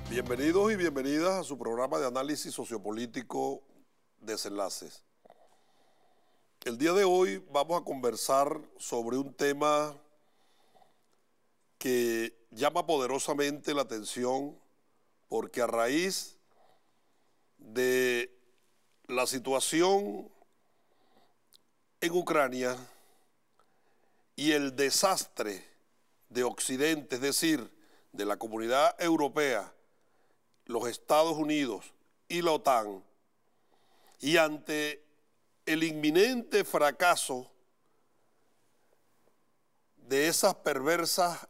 Bienvenidos y bienvenidas a su programa de análisis sociopolítico Desenlaces. El día de hoy vamos a conversar sobre un tema que llama poderosamente la atención porque a raíz de la situación en Ucrania y el desastre de Occidente, es decir, de la Comunidad Europea, los Estados Unidos y la OTAN, y ante el inminente fracaso de esas perversas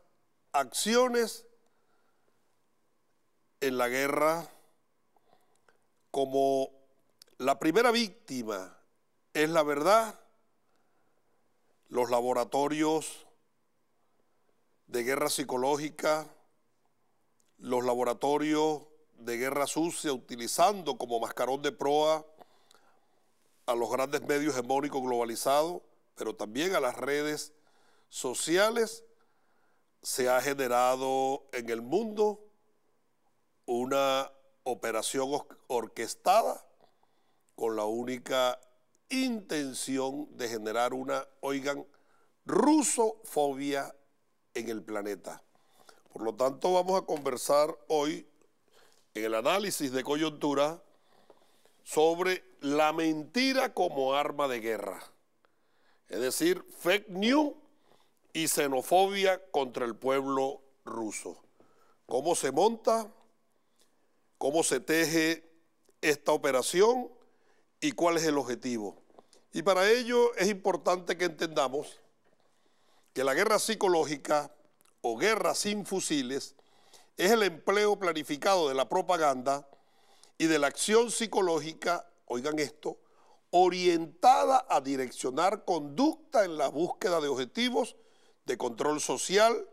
acciones en la guerra, como la primera víctima es la verdad, los laboratorios de guerra psicológica, los laboratorios de guerra sucia, utilizando como mascarón de proa a los grandes medios hegemónicos globalizados, pero también a las redes sociales, se ha generado en el mundo una operación orquestada con la única intención de generar una, rusofobia en el planeta. Por lo tanto, vamos a conversar hoy en el análisis de coyuntura sobre la mentira como arma de guerra, es decir, fake news y xenofobia contra el pueblo ruso. ¿Cómo se monta? ¿Cómo se teje esta operación? ¿Y cuál es el objetivo? Y para ello es importante que entendamos que la guerra psicológica o guerra sin fusiles es el empleo planificado de la propaganda y de la acción psicológica, oigan esto, orientada a direccionar conducta en la búsqueda de objetivos de control social,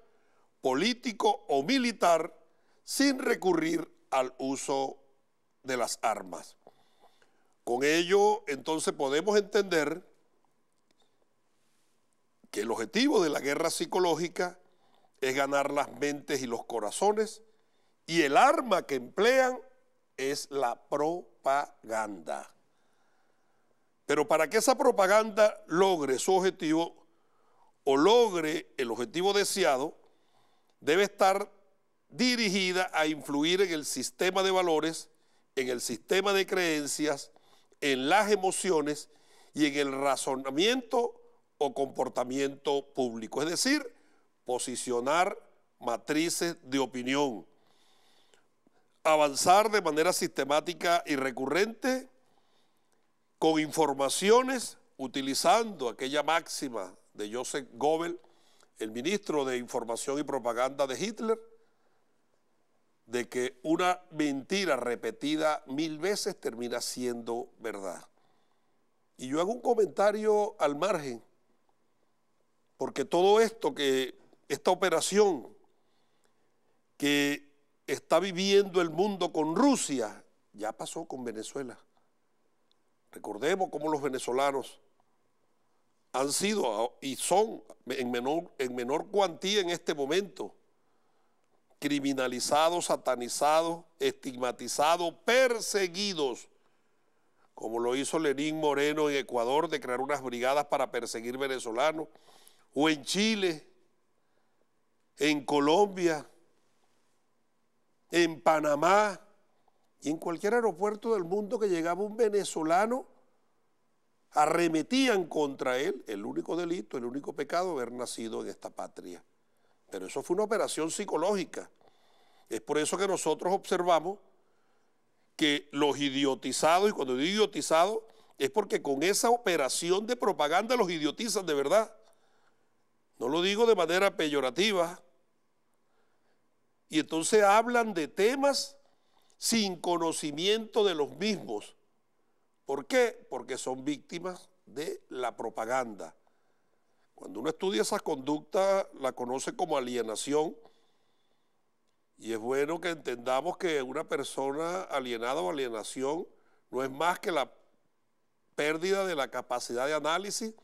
político o militar sin recurrir al uso de las armas. Con ello, entonces, podemos entender que el objetivo de la guerra psicológica es ganar las mentes y los corazones, y el arma que emplean es la propaganda. Pero para que esa propaganda logre su objetivo o logre el objetivo deseado, debe estar dirigida a influir en el sistema de valores, en el sistema de creencias, en las emociones y en el razonamiento o comportamiento público, es decir, posicionar matrices de opinión, avanzar de manera sistemática y recurrente con informaciones utilizando aquella máxima de Joseph Goebbels, el ministro de Información y Propaganda de Hitler, de que una mentira repetida 1000 veces termina siendo verdad. Y yo hago un comentario al margen, porque todo esto esta operación que está viviendo el mundo con Rusia, ya pasó con Venezuela. Recordemos cómo los venezolanos han sido y son en menor cuantía en este momento criminalizados, satanizados, estigmatizados, perseguidos, como lo hizo Lenín Moreno en Ecuador, de crear unas brigadas para perseguir venezolanos, o en Chile, en Colombia, en Panamá y en cualquier aeropuerto del mundo que llegaba un venezolano, arremetían contra él, el único delito, el único pecado, haber nacido en esta patria. Pero eso fue una operación psicológica. Es por eso que nosotros observamos que los idiotizados, y cuando digo idiotizados, es porque con esa operación de propaganda los idiotizan de verdad. No lo digo de manera peyorativa. Y entonces hablan de temas sin conocimiento de los mismos. ¿Por qué? Porque son víctimas de la propaganda. Cuando uno estudia esas conductas, la conoce como alienación, y es bueno que entendamos que una persona alienada o alienación no es más que la pérdida de la capacidad de análisis,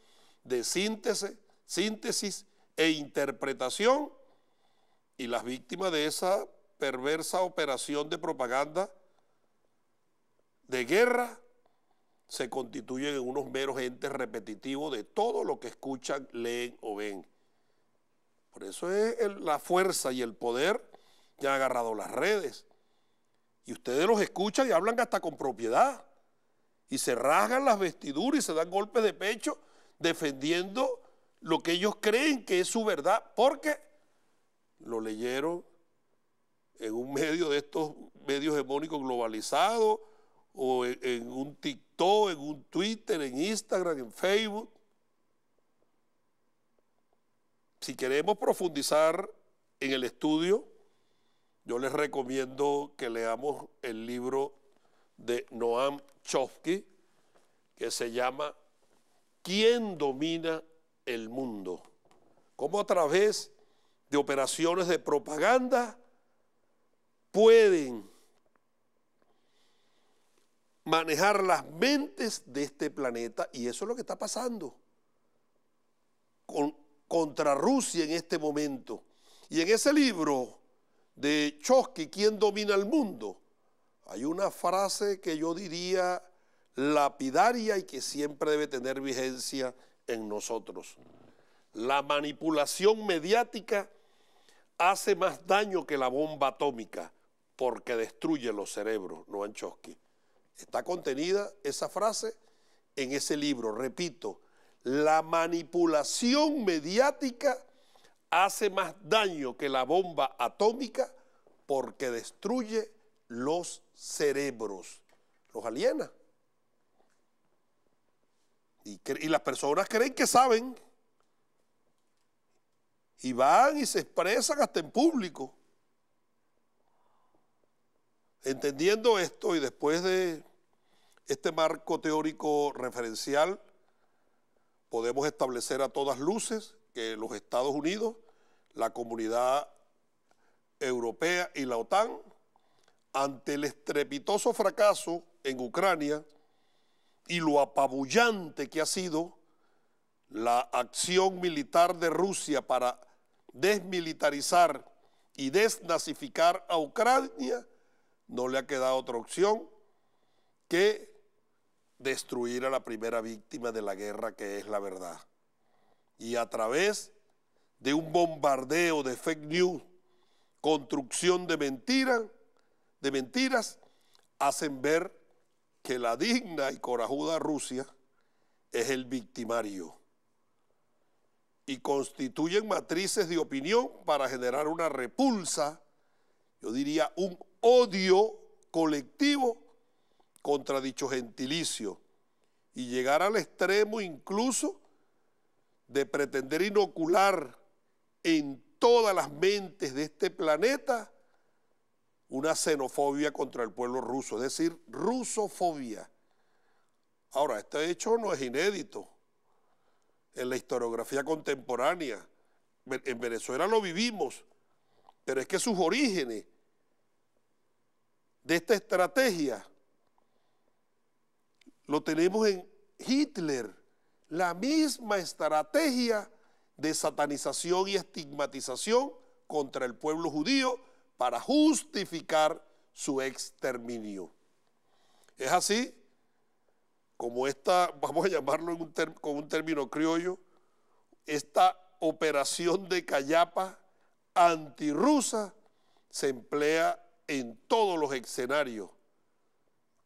de síntesis e interpretación, y las víctimas de esa perversa operación de propaganda de guerra se constituyen en unos meros entes repetitivos de todo lo que escuchan, leen o ven. Por eso es la fuerza y el poder que han agarrado las redes. Y ustedes los escuchan y hablan hasta con propiedad. Y se rasgan las vestiduras y se dan golpes de pecho defendiendo lo que ellos creen que es su verdad, porque lo leyeron en un medio de estos medios hegemónicos globalizados, o en un TikTok, en un Twitter, en Instagram, en Facebook. Si queremos profundizar en el estudio, yo les recomiendo que leamos el libro de Noam Chomsky, que se llama ¿Quién domina el mundo? Cómo a través de operaciones de propaganda pueden manejar las mentes de este planeta, y eso es lo que está pasando contra Rusia en este momento. Y en ese libro de Chomsky, ¿Quién domina el mundo?, hay una frase que yo diría lapidaria y que siempre debe tener vigencia en nosotros. La manipulación mediática hace más daño que la bomba atómica porque destruye los cerebros, Noam Chomsky. Está contenida esa frase en ese libro. Repito, la manipulación mediática hace más daño que la bomba atómica porque destruye los cerebros, los aliena. Y las personas creen que saben y van y se expresan hasta en público. Entendiendo esto y después de este marco teórico referencial, podemos establecer a todas luces que los Estados Unidos, la Comunidad Europea y la OTAN, ante el estrepitoso fracaso en Ucrania y lo apabullante que ha sido la acción militar de Rusia para desmilitarizar y desnazificar a Ucrania, no le ha quedado otra opción que destruir a la primera víctima de la guerra, que es la verdad. Y a través de un bombardeo de fake news, construcción de mentiras, hacen ver que la digna y corajuda Rusia es el victimario y constituyen matrices de opinión para generar una repulsa, yo diría un odio colectivo contra dicho gentilicio, y llegar al extremo incluso de pretender inocular en todas las mentes de este planeta una xenofobia contra el pueblo ruso, es decir, rusofobia. Ahora, este hecho no es inédito en la historiografía contemporánea. En Venezuela lo vivimos, pero es que sus orígenes de esta estrategia lo tenemos en Hitler, la misma estrategia de satanización y estigmatización contra el pueblo judío para justificar su exterminio. Es así como esta, vamos a llamarlo con un término criollo, esta operación de callapa antirrusa se emplea en todos los escenarios,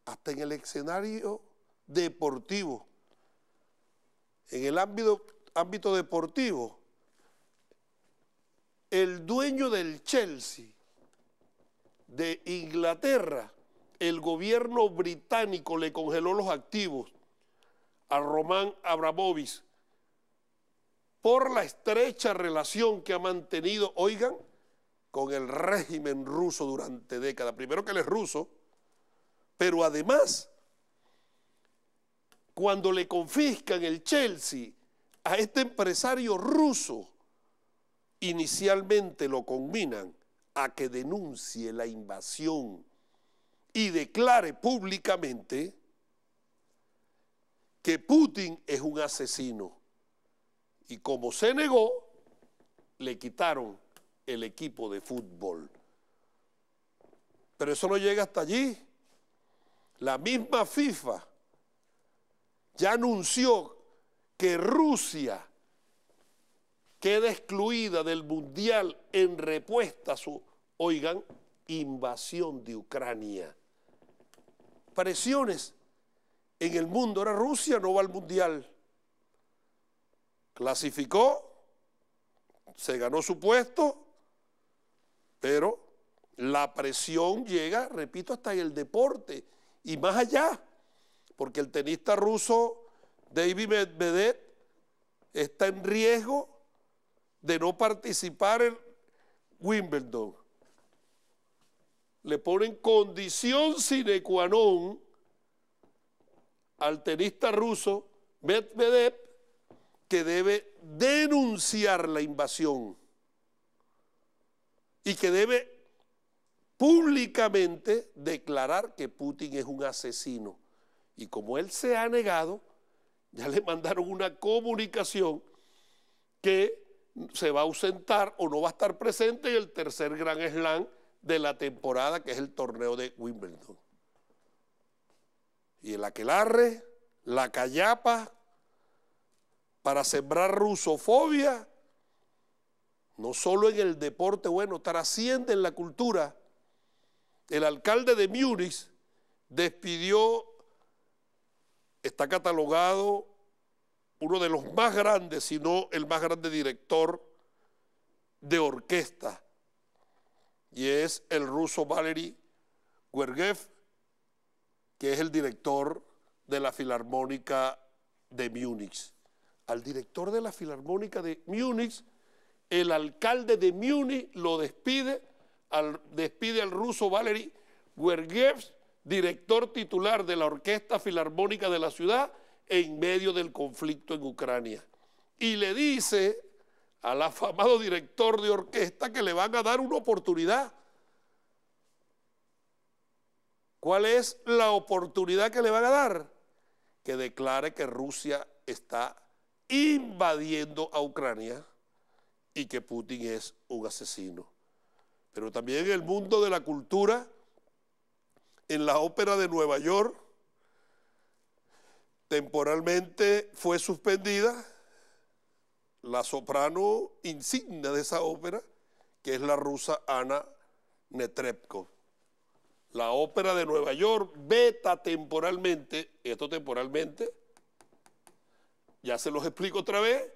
hasta en el escenario deportivo. En el ámbito deportivo, el dueño del Chelsea de Inglaterra, el gobierno británico le congeló los activos a Roman Abramovich por la estrecha relación que ha mantenido, oigan, con el régimen ruso durante décadas. Primero que él es ruso, pero además, cuando le confiscan el Chelsea a este empresario ruso, inicialmente lo conminan a que denuncie la invasión y declare públicamente que Putin es un asesino. Y como se negó, le quitaron el equipo de fútbol. Pero eso no llega hasta allí. La misma FIFA ya anunció que Rusia queda excluida del Mundial en respuesta a su, oigan, invasión de Ucrania. Presiones en el mundo. Ahora Rusia no va al Mundial. Clasificó, se ganó su puesto, pero la presión llega, repito, hasta en el deporte y más allá, porque el tenista ruso David Medvedev está en riesgo de no participar en Wimbledon. Le ponen condición sine qua non al tenista ruso Medvedev que debe denunciar la invasión y que debe públicamente declarar que Putin es un asesino. Y como él se ha negado, ya le mandaron una comunicación que se va a ausentar o no va a estar presente en el tercer Grand Slam de la temporada, que es el torneo de Wimbledon. Y el aquelarre, la callapa, para sembrar rusofobia, no solo en el deporte, bueno, trasciende en la cultura. El alcalde de Múnich despidió, está catalogado uno de los más grandes, si no el más grande director de orquesta, y es el ruso Valery Gergiev, que es el director de la Filarmónica de Múnich. Al director de la Filarmónica de Múnich, el alcalde de Múnich lo despide al ruso Valery Gergiev, director titular de la Orquesta Filarmónica de la ciudad, en medio del conflicto en Ucrania. Y le dice al afamado director de orquesta que le van a dar una oportunidad. ¿Cuál es la oportunidad que le van a dar? Que declare que Rusia está invadiendo a Ucrania y que Putin es un asesino. Pero también en el mundo de la cultura, en la Ópera de Nueva York, temporalmente fue suspendida la soprano insignia de esa ópera, que es la rusa Anna Netrebko. La Ópera de Nueva York veta temporalmente, esto temporalmente, ya se los explico otra vez,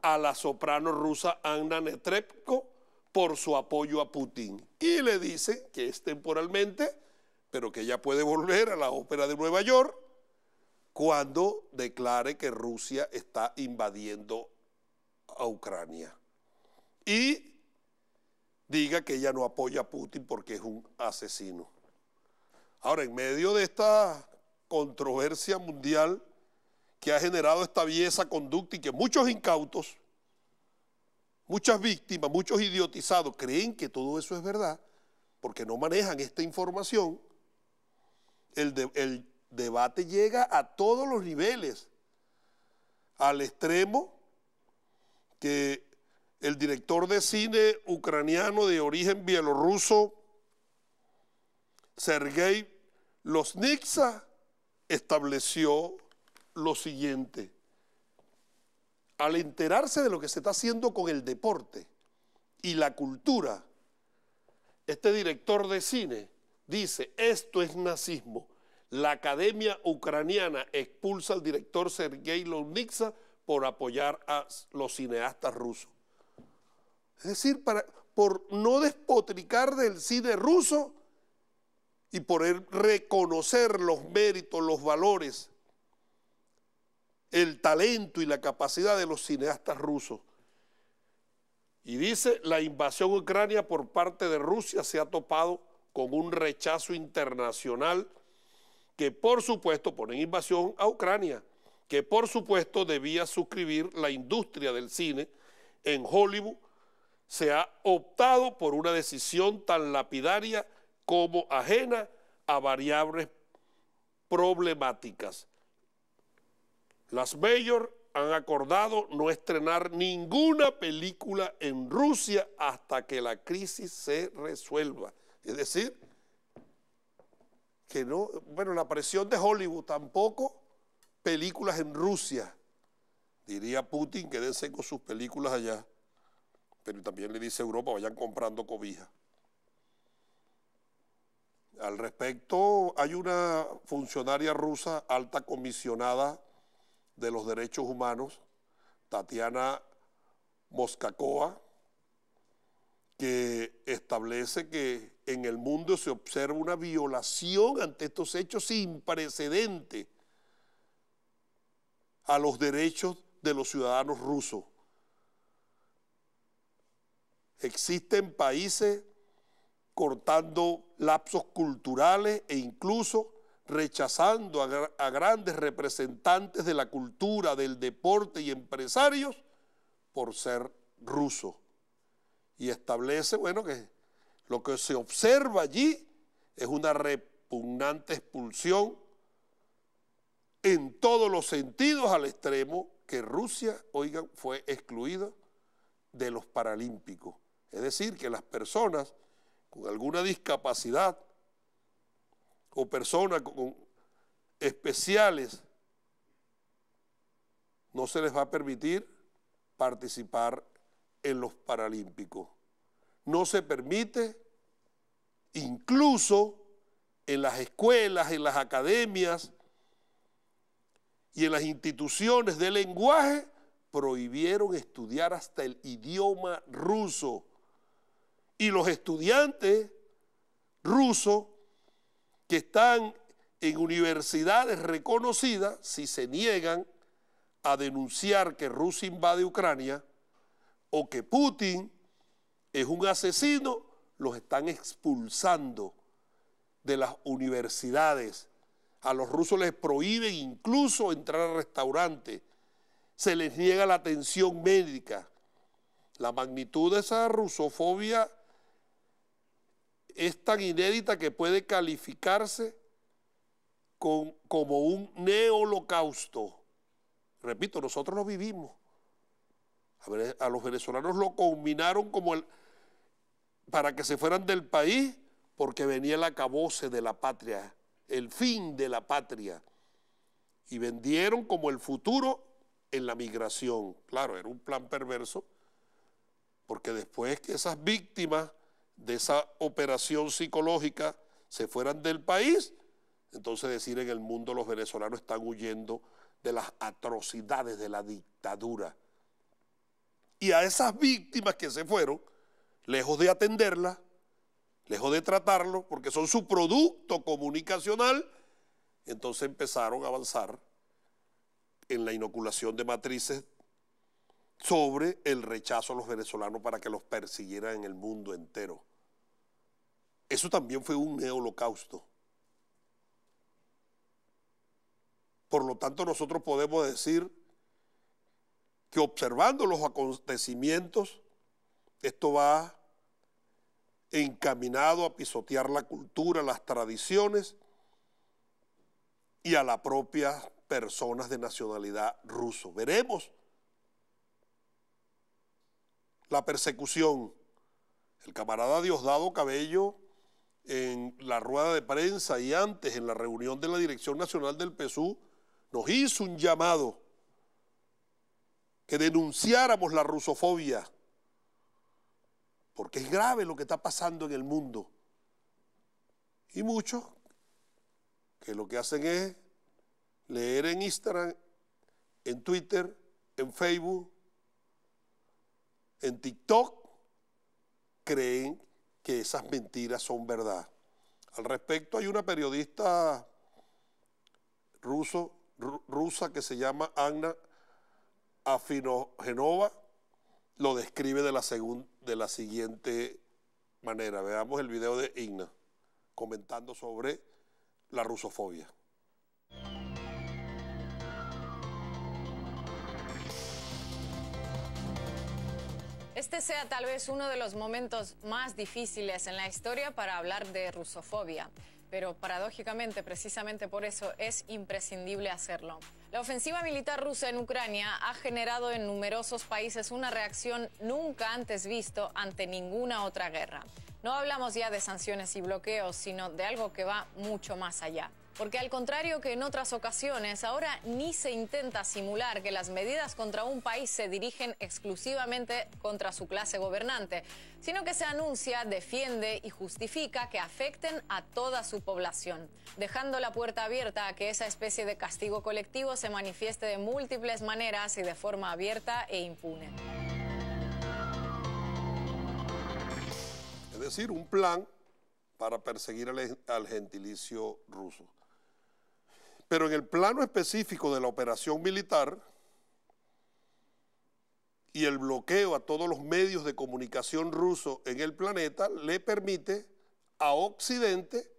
a la soprano rusa Anna Netrebko por su apoyo a Putin. Y le dicen que es temporalmente, pero que ella puede volver a la Ópera de Nueva York cuando declare que Rusia está invadiendo a Ucrania y diga que ella no apoya a Putin porque es un asesino. Ahora, en medio de esta controversia mundial que ha generado esta aviesa conducta y que muchos incautos, muchas víctimas, muchos idiotizados creen que todo eso es verdad porque no manejan esta información, el debate llega a todos los niveles, al extremo que el director de cine ucraniano de origen bielorruso, Sergei Losnitsa, estableció lo siguiente. Al enterarse de lo que se está haciendo con el deporte y la cultura, este director de cine dice, esto es nazismo. La Academia Ucraniana expulsa al director Sergei Losnitsa por apoyar a los cineastas rusos. Es decir, por no despotricar del cine ruso y por reconocer los méritos, los valores, el talento y la capacidad de los cineastas rusos. Y dice, la invasión a Ucrania por parte de Rusia se ha topado con un rechazo internacional que por supuesto ponen invasión a Ucrania, que por supuesto debía suscribir la industria del cine en Hollywood. Se ha optado por una decisión tan lapidaria como ajena a variables problemáticas. Las Majors han acordado no estrenar ninguna película en Rusia hasta que la crisis se resuelva. Es decir, que no, bueno, la presión de Hollywood, tampoco películas en Rusia. Diría Putin que dense con sus películas allá, pero también le dice a Europa, vayan comprando cobija. Al respecto, hay una funcionaria rusa, alta comisionada de los derechos humanos, Tatiana Moskakova, que establece que en el mundo se observa una violación ante estos hechos sin precedente a los derechos de los ciudadanos rusos. Existen países cortando lapsos culturales e incluso rechazando a grandes representantes de la cultura, del deporte y empresarios por ser rusos. Y establece, bueno, que lo que se observa allí es una repugnante expulsión en todos los sentidos al extremo que Rusia, oigan, fue excluida de los Paralímpicos. Es decir, que las personas con alguna discapacidad o personas con especiales no se les va a permitir participar en los Paralímpicos. No se permite, incluso en las escuelas, en las academias y en las instituciones de lenguaje, prohibieron estudiar hasta el idioma ruso. Y los estudiantes rusos que están en universidades reconocidas, si se niegan a denunciar que Rusia invade Ucrania o que Putin es un asesino, los están expulsando de las universidades. A los rusos les prohíben incluso entrar a restaurantes, se les niega la atención médica. La magnitud de esa rusofobia es tan inédita que puede calificarse como un neoholocausto. Repito, nosotros lo vivimos. A los venezolanos lo combinaron para que se fueran del país porque venía el acabose de la patria, el fin de la patria. Y vendieron como el futuro en la migración. Claro, era un plan perverso, porque después que esas víctimas de esa operación psicológica se fueran del país, entonces decir en el mundo los venezolanos están huyendo de las atrocidades de la dictadura. Y a esas víctimas que se fueron, lejos de atenderlas, lejos de tratarlos, porque son su producto comunicacional, entonces empezaron a avanzar en la inoculación de matrices sobre el rechazo a los venezolanos para que los persiguieran en el mundo entero. Eso también fue un neoholocausto. Por lo tanto, nosotros podemos decir que observando los acontecimientos, esto va encaminado a pisotear la cultura, las tradiciones y a las propias personas de nacionalidad ruso. Veremos la persecución. El camarada Diosdado Cabello, en la rueda de prensa y antes en la reunión de la Dirección Nacional del PSUV, nos hizo un llamado que denunciáramos la rusofobia, porque es grave lo que está pasando en el mundo. Y muchos que lo que hacen es leer en Instagram, en Twitter, en Facebook, en TikTok, creen que esas mentiras son verdad. Al respecto, hay una periodista rusa que se llama Anna Afinogenova, lo describe de la siguiente manera. Veamos el video de Igna comentando sobre la rusofobia. Este sea tal vez uno de los momentos más difíciles en la historia para hablar de rusofobia, pero paradójicamente, precisamente por eso, es imprescindible hacerlo. La ofensiva militar rusa en Ucrania ha generado en numerosos países una reacción nunca antes visto ante ninguna otra guerra. No hablamos ya de sanciones y bloqueos, sino de algo que va mucho más allá. Porque al contrario que en otras ocasiones, ahora ni se intenta simular que las medidas contra un país se dirigen exclusivamente contra su clase gobernante, sino que se anuncia, defiende y justifica que afecten a toda su población, dejando la puerta abierta a que esa especie de castigo colectivo se manifieste de múltiples maneras y de forma abierta e impune. Es decir, un plan para perseguir al gentilicio ruso. Pero en el plano específico de la operación militar y el bloqueo a todos los medios de comunicación rusos en el planeta le permite a Occidente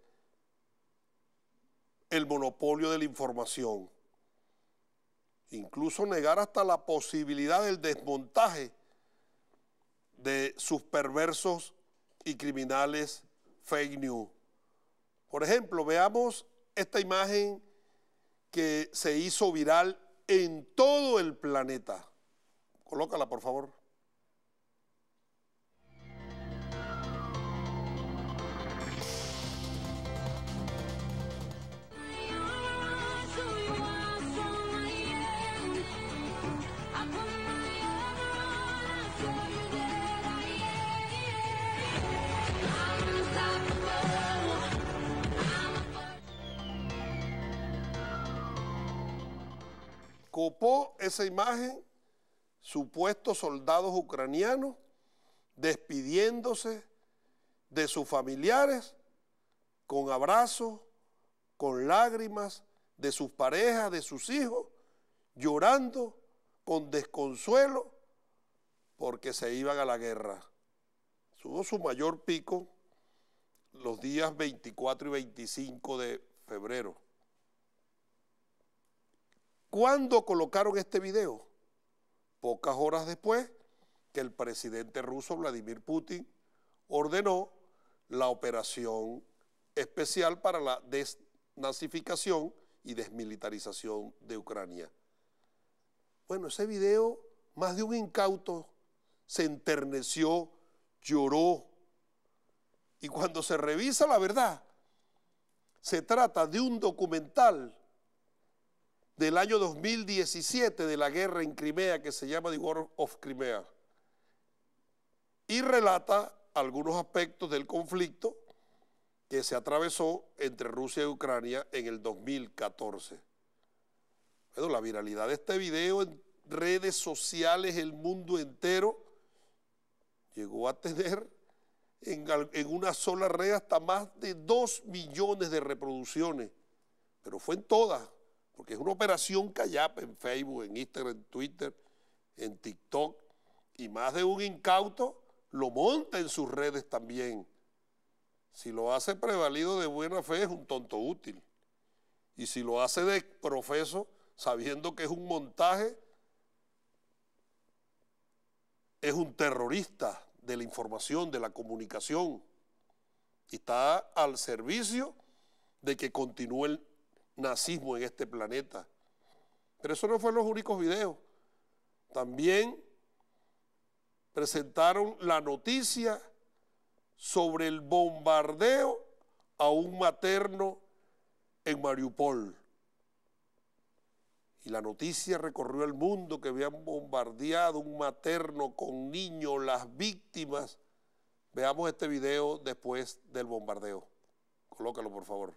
el monopolio de la información, incluso negar hasta la posibilidad del desmontaje de sus perversos y criminales fake news. Por ejemplo, veamos esta imagen que se hizo viral en todo el planeta. Colócala, por favor. Copó esa imagen supuestos soldados ucranianos despidiéndose de sus familiares con abrazos, con lágrimas, de sus parejas, de sus hijos, llorando con desconsuelo porque se iban a la guerra. Tuvo su mayor pico los días 24 y 25 de febrero. ¿Cuándo colocaron este video? Pocas horas después que el presidente ruso Vladimir Putin ordenó la operación especial para la desnazificación y desmilitarización de Ucrania. Bueno, ese video, más de un incauto se enterneció, lloró, y cuando se revisa la verdad, se trata de un documental del año 2017 de la guerra en Crimea que se llama The War of Crimea y relata algunos aspectos del conflicto que se atravesó entre Rusia y Ucrania en el 2014. Bueno, la viralidad de este video en redes sociales, el mundo entero, llegó a tener en una sola red hasta más de 2 millones de reproducciones, pero fue en todas, porque es una operación callapa en Facebook, en Instagram, en Twitter, en TikTok, y más de un incauto lo monta en sus redes también. Si lo hace prevalido de buena fe es un tonto útil, y si lo hace de profeso, sabiendo que es un montaje, es un terrorista de la información, de la comunicación, y está al servicio de que continúe el nazismo en este planeta. Pero eso no fueron los únicos videos. También presentaron la noticia sobre el bombardeo a un materno en Mariupol. Y la noticia recorrió el mundo que habían bombardeado un materno con niños, las víctimas. Veamos este video después del bombardeo. Colócalo, por favor.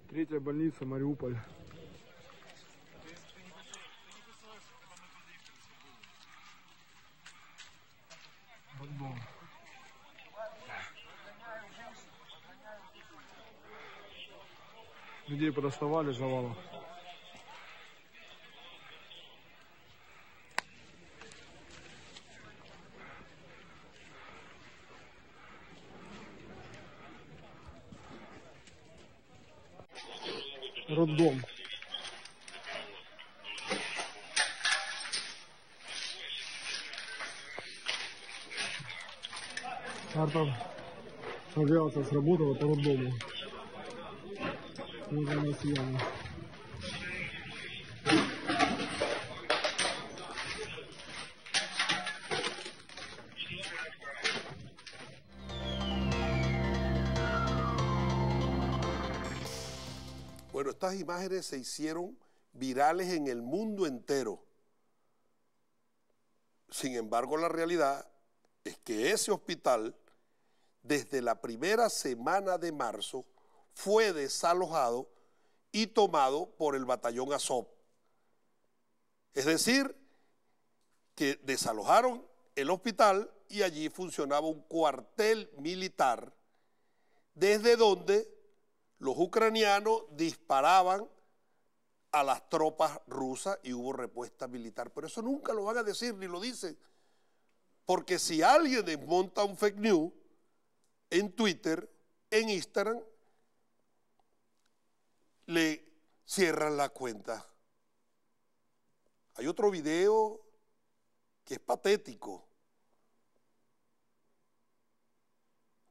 Третья больница, Мариуполь. Роддом. Людей подоставали с завалов. Роддом. Авиация сработала по роддому. Вот она съемка. estas imágenes se hicieron virales en el mundo entero. Sin embargo, la realidad es que ese hospital, desde la primera semana de marzo, fue desalojado y tomado por el batallón Azov. Es decir, que desalojaron el hospital y allí funcionaba un cuartel militar desde donde los ucranianos disparaban a las tropas rusas y hubo respuesta militar. Pero eso nunca lo van a decir ni lo dicen, porque si alguien desmonta un fake news en Twitter, en Instagram, le cierran la cuenta. Hay otro video que es patético.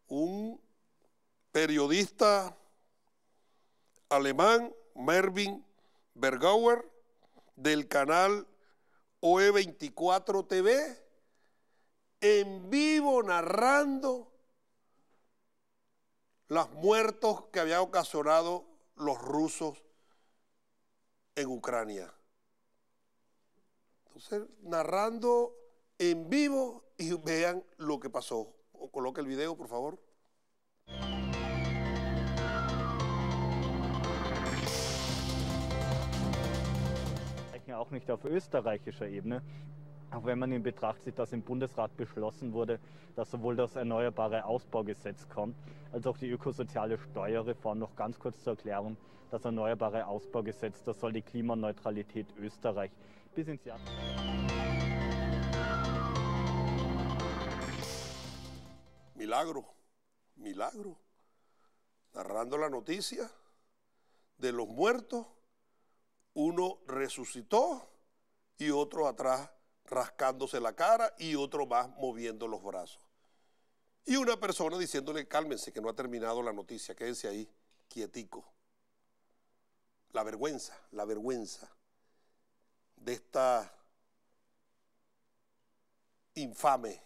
Un periodista alemán, Mervin Bergauer, del canal OE24 TV, en vivo narrando los muertos que habían ocasionado los rusos en Ucrania. Entonces, narrando en vivo y vean lo que pasó. Coloque el video, por favor. Auch nicht auf österreichischer Ebene, auch wenn man in Betracht zieht, dass im Bundesrat beschlossen wurde, dass sowohl das Erneuerbare Ausbaugesetz kommt, als auch die ökosoziale Steuerreform. Noch ganz kurz zur Erklärung, das Erneuerbare Ausbaugesetz, das soll die Klimaneutralität Österreich bis ins Jahr... Milagro, milagro, narrando la noticia de los muertos. Uno resucitó y otro atrás rascándose la cara y otro más moviendo los brazos. Y una persona diciéndole, cálmense que no ha terminado la noticia, quédense ahí, quietico. La vergüenza de esta infame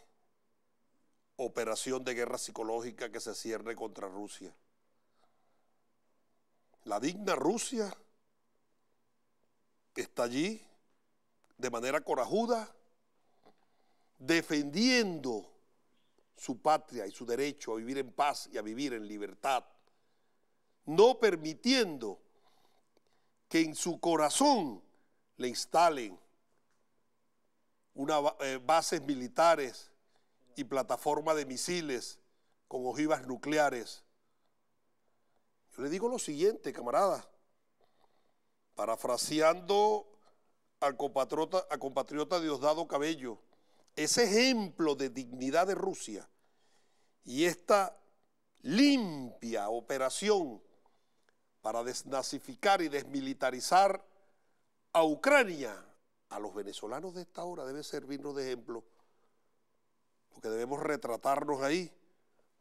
operación de guerra psicológica que se cierne contra Rusia. La digna Rusia está allí de manera corajuda, defendiendo su patria y su derecho a vivir en paz y a vivir en libertad, no permitiendo que en su corazón le instalen bases militares y plataformas de misiles con ojivas nucleares. Yo le digo lo siguiente, camarada, parafraseando al compatriota Diosdado Cabello, ese ejemplo de dignidad de Rusia y esta limpia operación para desnazificar y desmilitarizar a Ucrania, a los venezolanos de esta hora debe servirnos de ejemplo, porque debemos retratarnos ahí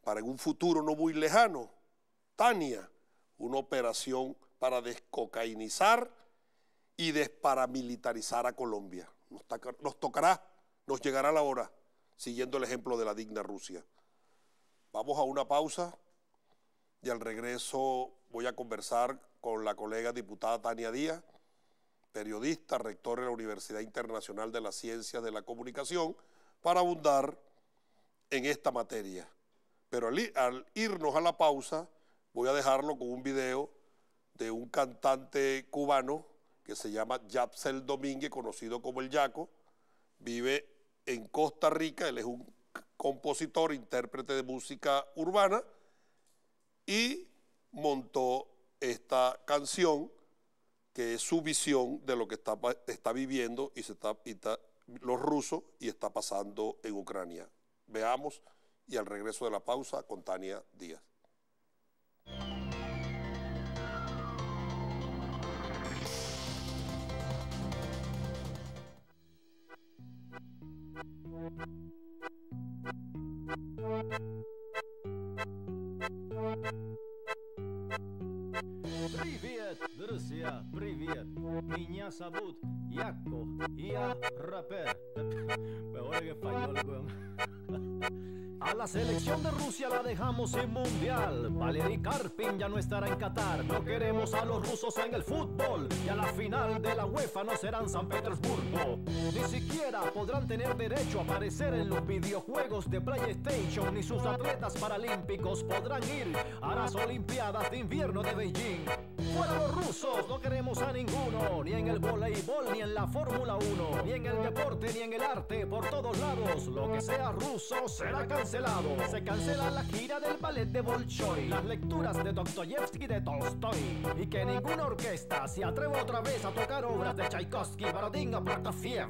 para en un futuro no muy lejano, Tania, una operación para descocainizar y desparamilitarizar a Colombia. Nos tocará, nos llegará la hora, siguiendo el ejemplo de la digna Rusia. Vamos a una pausa y al regreso voy a conversar con la colega diputada Tania Díaz, periodista, rectora de la Universidad Internacional de las Ciencias de la Comunicación, para abundar en esta materia. Pero al irnos a la pausa, voy a dejarlo con un video de un cantante cubano que se llama Yapsel Domínguez, conocido como El Yaco, vive en Costa Rica, él es un compositor, intérprete de música urbana y montó esta canción que es su visión de lo que está viviendo los rusos y está pasando en Ucrania. Veamos y al regreso de la pausa con Tania Díaz. Привет, друзья, привет. Меня зовут Яко, и я рэпер. Peor en español, weón. A la selección de Rusia la dejamos sin mundial. Valery Karpin ya no estará en Qatar. No queremos a los rusos en el fútbol. Y a la final de la UEFA no será en San Petersburgo. Ni siquiera podrán tener derecho a aparecer en los videojuegos de PlayStation. Ni sus atletas paralímpicos podrán ir a las Olimpiadas de Invierno de Beijing. Fuera los rusos, no queremos a ninguno. Ni en el voleibol, ni en la Fórmula 1. Ni en el deporte, ni en el arte. Por todos lados, lo que sea ruso será cancelado. Se cancela la gira del ballet de Bolshoi, las lecturas de Dostoyevsky y de Tolstoy. Y que ninguna orquesta se atreva otra vez a tocar obras de Tchaikovsky, Borodin o Prokofiev.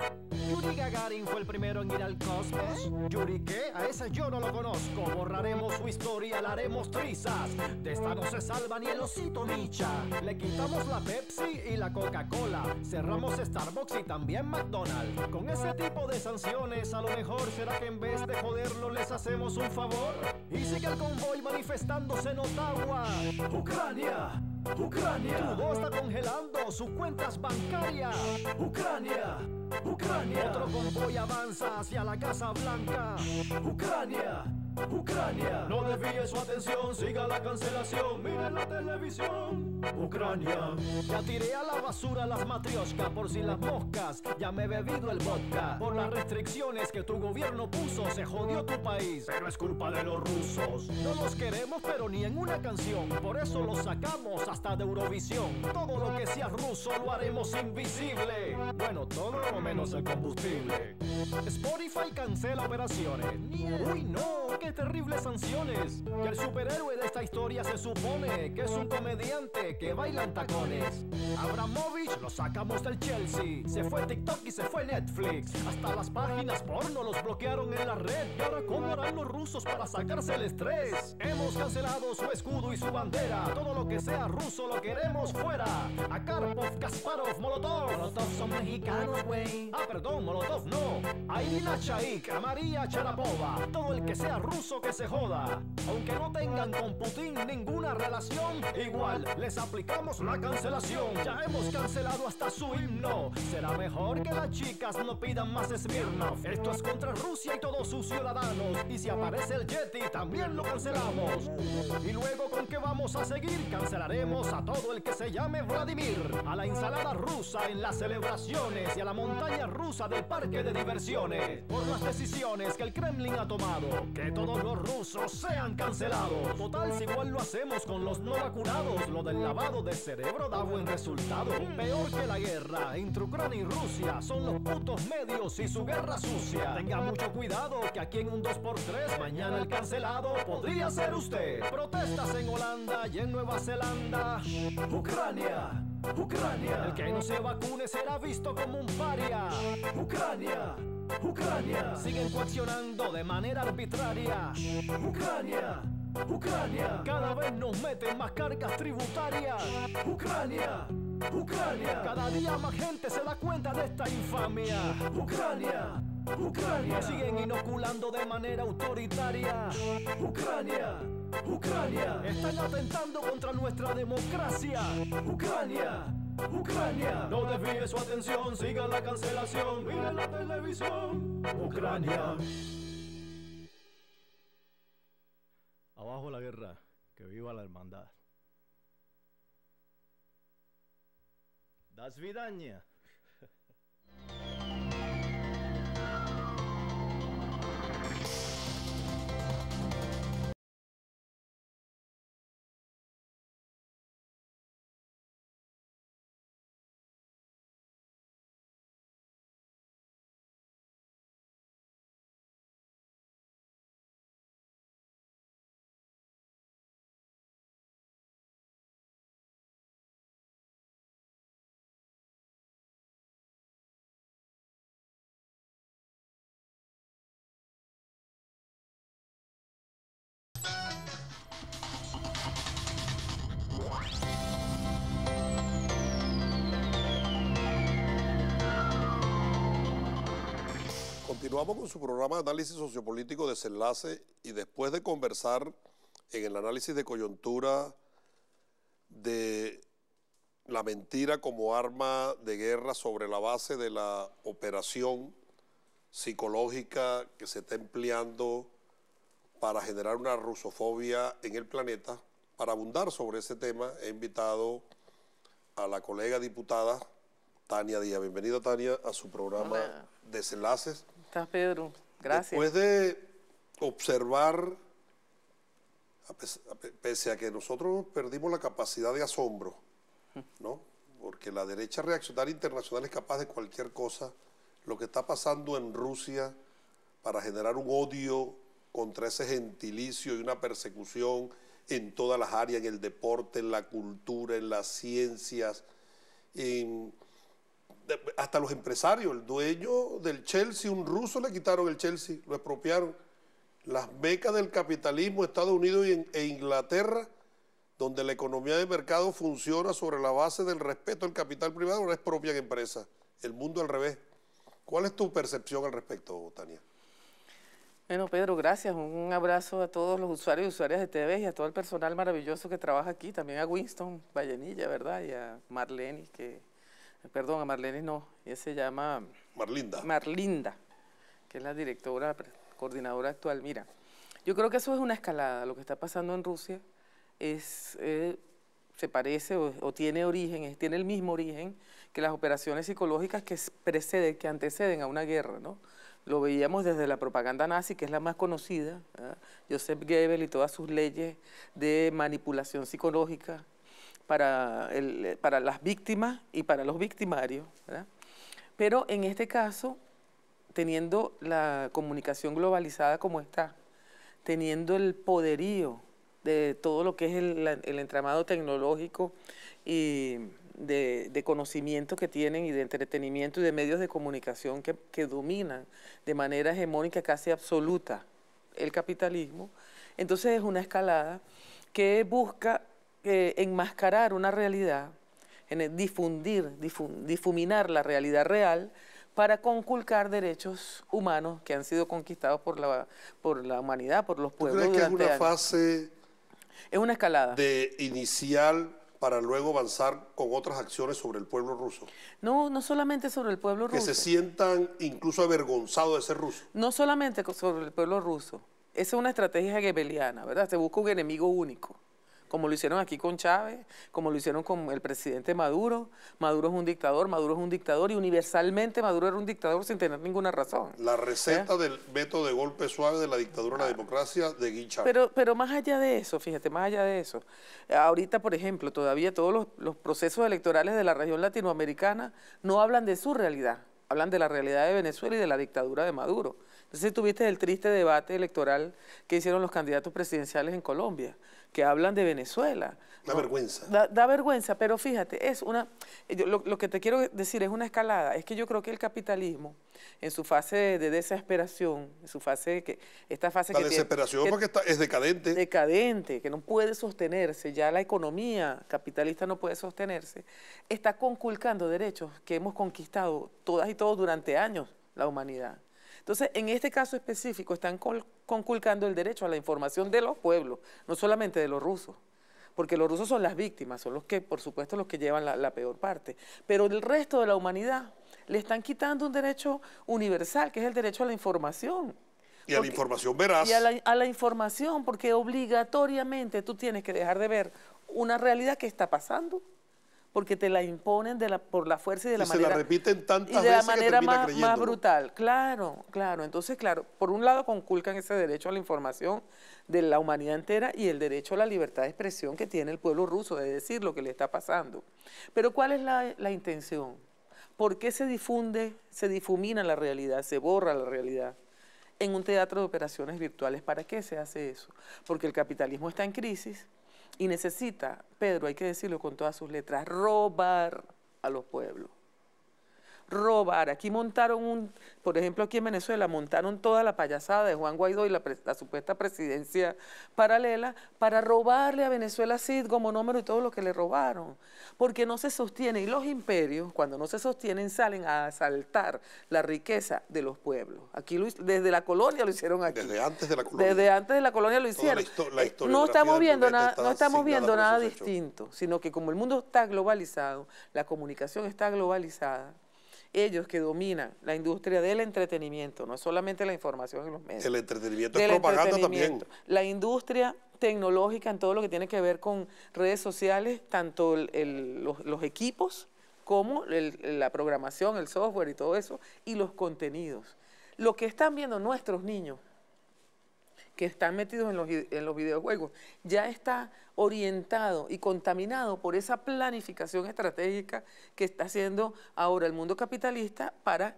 Yuri Gagarin fue el primero en ir al cosmos. ¿Yuri qué? A ese yo no lo conozco. Borraremos su historia, la haremos trizas. De esta no se salva ni el osito Micha. Le quitamos la Pepsi y la Coca-Cola. Cerramos Starbucks y también McDonald's. Con ese tipo de sanciones, a lo mejor será que en vez de joderlo les hacemos un favor. Y sigue el convoy manifestándose en Ottawa. Ucrania, Ucrania. Trudeau está congelando sus cuentas bancarias. Ucrania, Ucrania. Otro convoy avanza hacia la Casa Blanca. Ucrania, Ucrania. No desvíe su atención, siga la cancelación, mire la televisión. Ucrania. Ya tiré a la basura las matrioshkas por si las moscas. Ya me he bebido el vodka. Por las restricciones que tu gobierno puso, se jodió tu país. Pero es culpa de los rusos. No los queremos, pero ni en una canción. Por eso los sacamos hasta de Eurovisión. Todo lo que sea ruso lo haremos invisible. Bueno, todo menos el combustible. Spotify cancela operaciones. Uy, no, qué terribles sanciones. Que el superhéroe de esta historia se supone que es un comediante que baila en tacones. Abramovich lo sacamos del Chelsea. Se fue TikTok y se fue Netflix. Hasta las páginas porno los bloquearon en la red. Y ahora, ¿cómo harán los rusos para sacarse el estrés? Hemos cancelado su escudo y su bandera. Todo lo que sea ruso lo queremos fuera. A Karpov, Kasparov, Molotov. Molotov son mexicanos, güey. Ah, perdón, Molotov no. A Irina Shayk, a María Sharapova. Todo el que sea ruso que se joda. Aunque no tengan con Putin ninguna relación, igual les aplicamos la cancelación. Ya hemos cancelado hasta su himno. Será mejor que las chicas no pidan más Smirnoff. Esto es contra Rusia y todos sus ciudadanos. Y si aparece el Yeti también lo cancelamos. Y luego, ¿con qué vamos a seguir? Cancelaremos a todo el que se llame Vladimir. A la ensalada rusa en las celebraciones y a la montaña rusa del parque de diversiones. Por las decisiones que el Kremlin ha tomado, que todos los rusos sean cancelados. Total, si igual lo hacemos con los no vacunados. Lo del lavado de cerebro da buen resultado. Peor que la guerra entre Ucrania y Rusia son los putos medios y su guerra sucia. Tenga mucho cuidado que aquí en un 2x3 mañana el cancelado podría ser usted. Protestas en Holanda y en Nueva Zelanda. Ucrania, Ucrania. El que no se vacune será visto como un paria. Ucrania, Ucrania. Siguen coaccionando de manera arbitraria. Ucrania, Ucrania. Cada vez nos meten más cargas tributarias. Ucrania, Ucrania. Cada día más gente se da cuenta de esta infamia. Ucrania, Ucrania. Siguen inoculando de manera autoritaria. Ucrania, Ucrania. Están atentando contra nuestra democracia. Ucrania, Ucrania. No desvíe su atención, siga la cancelación, mire la televisión. Ucrania. Abajo la guerra, que viva la hermandad. До свидания. Continuamos con su programa de análisis sociopolítico Desenlace y después de conversar en el análisis de coyuntura de la mentira como arma de guerra sobre la base de la operación psicológica que se está empleando para generar una rusofobia en el planeta. Para abundar sobre ese tema, he invitado a la colega diputada Tania Díaz. Bienvenida, Tania, a su programa Hola. Desenlaces. ¿Estás, Pedro? Gracias. Después de observar, pese a que nosotros perdimos la capacidad de asombro, ¿no? Porque la derecha reaccionaria internacional es capaz de cualquier cosa, lo que está pasando en Rusia para generar un odio contra ese gentilicio y una persecución en todas las áreas, en el deporte, en la cultura, en las ciencias, hasta los empresarios. El dueño del Chelsea, un ruso, le quitaron el Chelsea, lo expropiaron. Las becas del capitalismo, Estados Unidos e Inglaterra, donde la economía de mercado funciona sobre la base del respeto al capital privado, ahora expropian empresas. El mundo al revés. ¿Cuál es tu percepción al respecto, Tania? Bueno, Pedro, gracias. Un abrazo a todos los usuarios y usuarias de TV y a todo el personal maravilloso que trabaja aquí. También a Winston Vallenilla, ¿verdad? Y a Marlene, perdón, a Marlene no, ella se llama... Marlinda. Marlinda, que es la directora, coordinadora actual. Mira, yo creo que eso es una escalada. Lo que está pasando en Rusia se parece o tiene origen, tiene el mismo origen que las operaciones psicológicas que anteceden a una guerra, ¿no? Lo veíamos desde la propaganda nazi, que es la más conocida, ¿verdad? Joseph Goebbels y todas sus leyes de manipulación psicológica para las víctimas y para los victimarios, ¿verdad? Pero en este caso, teniendo la comunicación globalizada como está, teniendo el poderío de todo lo que es el entramado tecnológico y de conocimiento que tienen y de entretenimiento y de medios de comunicación que dominan de manera hegemónica casi absoluta el capitalismo, entonces es una escalada que busca enmascarar una realidad, difuminar la realidad real para conculcar derechos humanos que han sido conquistados por la humanidad, por los pueblos. ¿Tú crees que es una años. fase Es una escalada. de inicial para luego avanzar con otras acciones sobre el pueblo ruso? No, no solamente sobre el pueblo Que ruso. se sientan incluso avergonzados de ser rusos. No solamente sobre el pueblo ruso. Esa es una estrategia goebbeliana, ¿verdad? Se busca un enemigo único, como lo hicieron aquí con Chávez, como lo hicieron con el presidente Maduro. Maduro es un dictador y universalmente Maduro era un dictador sin tener ninguna razón. La receta del método de golpe suave de la dictadura a la democracia de Guy Chávez. Pero más allá de eso, fíjate, más allá de eso, ahorita, por ejemplo, todavía todos los procesos electorales de la región latinoamericana no hablan de su realidad, hablan de la realidad de Venezuela y de la dictadura de Maduro. Entonces tuviste el triste debate electoral que hicieron los candidatos presidenciales en Colombia, que hablan de Venezuela. Da vergüenza. Da vergüenza, pero fíjate, lo que te quiero decir es una escalada. Es que yo creo que el capitalismo, en su fase de desesperación, en su fase La desesperación porque es decadente. Decadente, que no puede sostenerse, ya la economía capitalista no puede sostenerse, está conculcando derechos que hemos conquistado todas y todos durante años la humanidad. Entonces, en este caso específico, están conculcando el derecho a la información de los pueblos, no solamente de los rusos, porque los rusos son las víctimas, son los que, por supuesto, los que llevan la peor parte. Pero el resto de la humanidad le están quitando un derecho universal, que es el derecho a la información. Y a la información veraz. Y a la información, porque obligatoriamente tú tienes que dejar de ver una realidad que está pasando, porque te la imponen por la fuerza y de la manera... se la repiten tantas y de la veces manera que termina más brutal. Claro, claro. Entonces, claro, por un lado conculcan ese derecho a la información de la humanidad entera y el derecho a la libertad de expresión que tiene el pueblo ruso de decir lo que le está pasando. Pero ¿cuál es la intención? ¿Por qué se difumina la realidad, se borra la realidad en un teatro de operaciones virtuales? ¿Para qué se hace eso? Porque el capitalismo está en crisis y necesita, Pedro, hay que decirlo con todas sus letras, robar a los pueblos. Robar. Aquí montaron por ejemplo, aquí en Venezuela montaron toda la payasada de Juan Guaidó y la supuesta presidencia paralela para robarle a Venezuela a Citgo, Monómero y todo lo que le robaron. Porque no se sostiene. Y los imperios, cuando no se sostienen, salen a asaltar la riqueza de los pueblos. Aquí desde la colonia lo hicieron aquí. Desde antes de la colonia. Desde antes de la colonia lo hicieron. No estamos viendo nada distinto, sino que como el mundo está globalizado, la comunicación está globalizada, ellos que dominan la industria del entretenimiento, no es solamente la información en los medios. El entretenimiento es del propaganda entretenimiento, también. la industria tecnológica en todo lo que tiene que ver con redes sociales, tanto los equipos como la programación, el software y todo eso, y los contenidos. Lo que están viendo nuestros niños que están metidos en los videojuegos ya está orientado y contaminado por esa planificación estratégica que está haciendo ahora el mundo capitalista para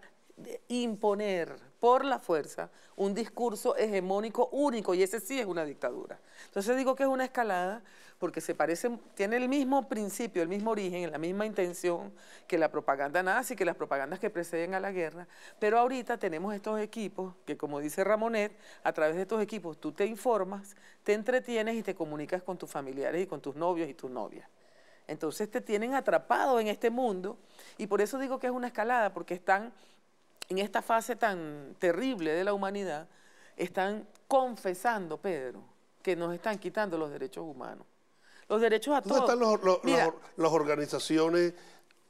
imponer por la fuerza un discurso hegemónico único, y ese sí es una dictadura. Entonces digo que es una escalada porque se parece, tiene el mismo principio, el mismo origen, la misma intención que la propaganda nazi, que las propagandas que preceden a la guerra, pero ahorita tenemos estos equipos que, como dice Ramonet, a través de estos equipos tú te informas, te entretienes y te comunicas con tus familiares y con tus novios y tus novias. Entonces te tienen atrapado en este mundo, y por eso digo que es una escalada, porque están en esta fase tan terrible de la humanidad, están confesando, Pedro, que nos están quitando los derechos humanos. Los derechos a todos. ¿Dónde están Mira, las organizaciones,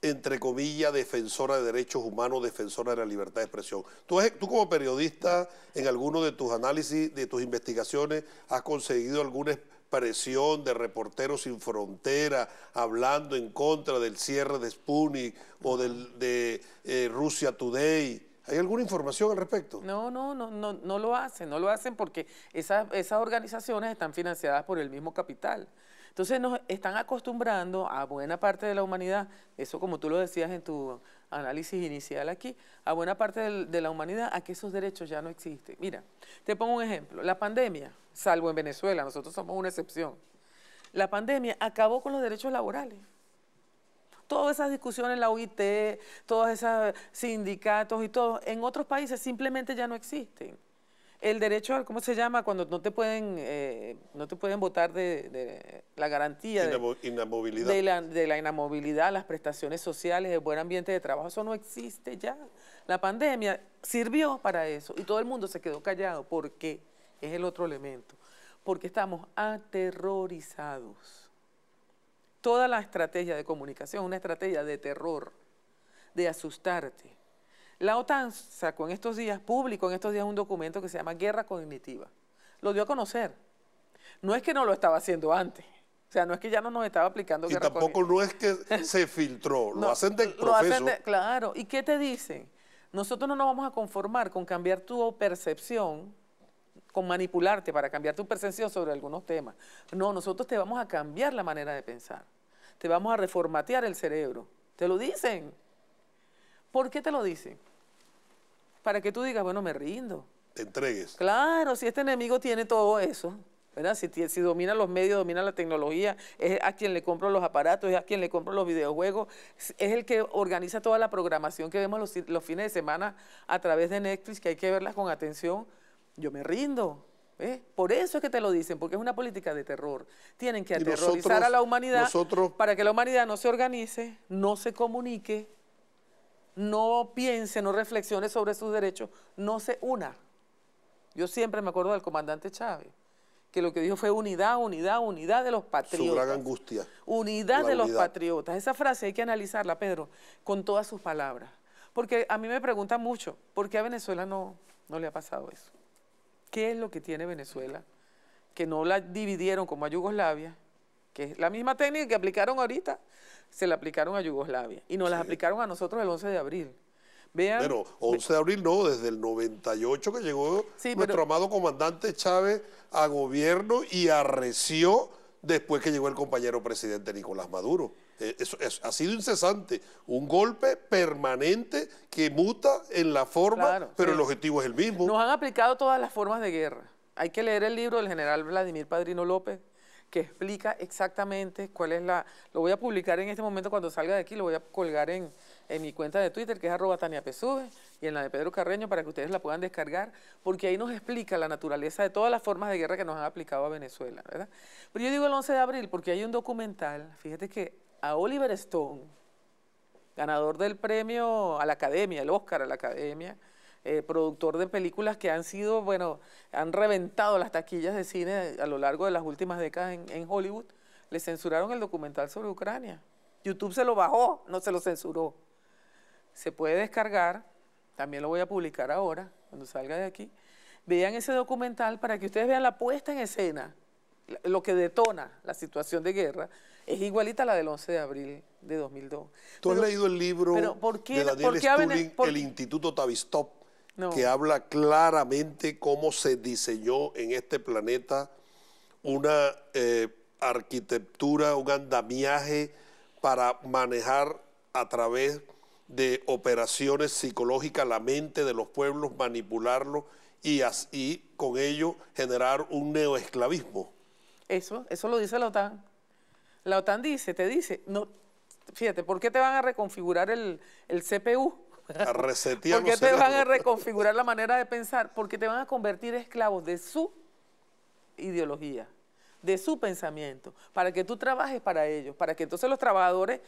entre comillas, defensoras de derechos humanos, defensoras de la libertad de expresión? Tú como periodista, en alguno de tus análisis, de tus investigaciones, ¿has conseguido alguna expresión de Reporteros Sin Frontera hablando en contra del cierre de Sputnik o de Russia Today? ¿Hay alguna información al respecto? No lo hacen porque esas organizaciones están financiadas por el mismo capital. Entonces nos están acostumbrando a buena parte de la humanidad, eso como tú lo decías en tu análisis inicial aquí, a buena parte de la humanidad a que esos derechos ya no existen. Mira, te pongo un ejemplo, la pandemia, salvo en Venezuela, nosotros somos una excepción, la pandemia acabó con los derechos laborales. Todas esas discusiones en la OIT, todos esos sindicatos y todo, en otros países simplemente ya no existen. El derecho, ¿cómo se llama? Cuando no te pueden votar de la garantía Inamovilidad. de la inamovilidad, las prestaciones sociales, el buen ambiente de trabajo, eso no existe ya. La pandemia sirvió para eso y todo el mundo se quedó callado. ¿Por qué? Es el otro elemento. Porque estamos aterrorizados. Toda la estrategia de comunicación es una estrategia de terror, de asustarte. La OTAN sacó publicó en estos días un documento que se llama Guerra Cognitiva. Lo dio a conocer. No es que no lo estaba haciendo antes. O sea, no es que ya no nos estaba aplicando guerra cognitiva. Y tampoco no es que se filtró, lo hacen del profeso. Claro. ¿Y qué te dicen? Nosotros no nos vamos a conformar con cambiar tu percepción, con manipularte para cambiar tu percepción sobre algunos temas. No, nosotros te vamos a cambiar la manera de pensar. Te vamos a reformatear el cerebro. Te lo dicen. ¿Por qué te lo dicen? Para que tú digas, bueno, me rindo. Te entregues. Claro, si este enemigo tiene todo eso, ¿verdad? Si domina los medios, domina la tecnología, es a quien le compro los aparatos, es a quien le compro los videojuegos, es el que organiza toda la programación que vemos los fines de semana a través de Netflix, que hay que verlas con atención, yo me rindo. Por eso es que te lo dicen, porque es una política de terror. Tienen que aterrorizar a la humanidad para que la humanidad no se organice, no se comunique, no piense, no reflexione sobre sus derechos, no se una. Yo siempre me acuerdo del comandante Chávez, que lo que dijo fue unidad, unidad, unidad de los patriotas. Su gran angustia. Unidad de los patriotas. Esa frase hay que analizarla, Pedro, con todas sus palabras. Porque a mí me preguntan mucho, ¿por qué a Venezuela no le ha pasado eso? ¿Qué es lo que tiene Venezuela? Que no la dividieron como a Yugoslavia, que es la misma técnica que aplicaron ahorita, se la aplicaron a Yugoslavia y nos las aplicaron a nosotros el 11 de abril. Vean, pero 11 de abril no, desde el 98 que llegó nuestro amado comandante Chávez a gobierno y arreció después que llegó el compañero presidente Nicolás Maduro. Ha sido incesante, un golpe permanente que muta en la forma, pero el objetivo es el mismo. Nos han aplicado todas las formas de guerra. Hay que leer el libro del general Vladimir Padrino López, que explica exactamente cuál es lo voy a publicar en este momento cuando salga de aquí, lo voy a colgar en mi cuenta de Twitter, que es @TaniaPesúa, y en la de Pedro Carreño, para que ustedes la puedan descargar, porque ahí nos explica la naturaleza de todas las formas de guerra que nos han aplicado a Venezuela, ¿verdad? Pero yo digo el 11 de abril porque hay un documental, fíjate que a Oliver Stone, ganador del premio a la Academia, el Oscar a la Academia, productor de películas que han sido, han reventado las taquillas de cine a lo largo de las últimas décadas en Hollywood, le censuraron el documental sobre Ucrania. YouTube se lo bajó, no se lo censuró. se puede descargar, también lo voy a publicar ahora, cuando salga de aquí. Vean ese documental para que ustedes vean la puesta en escena, lo que detona la situación de guerra, es igualita a la del 11 de abril de 2002. ¿Tú has leído el libro de Daniel Sturling, El Instituto Tavistock, que habla claramente cómo se diseñó en este planeta una arquitectura, un andamiaje para manejar a través de operaciones psicológicas la mente de los pueblos, manipularlo y así con ello generar un neoesclavismo? Eso lo dice la OTAN. La OTAN te dice, no, fíjate, ¿por qué te van a reconfigurar el CPU? A resetear. ¿Por qué te van a reconfigurar la manera de pensar? Porque te van a convertir esclavos de su ideología, de su pensamiento, para que tú trabajes para ellos, para que entonces los trabajadores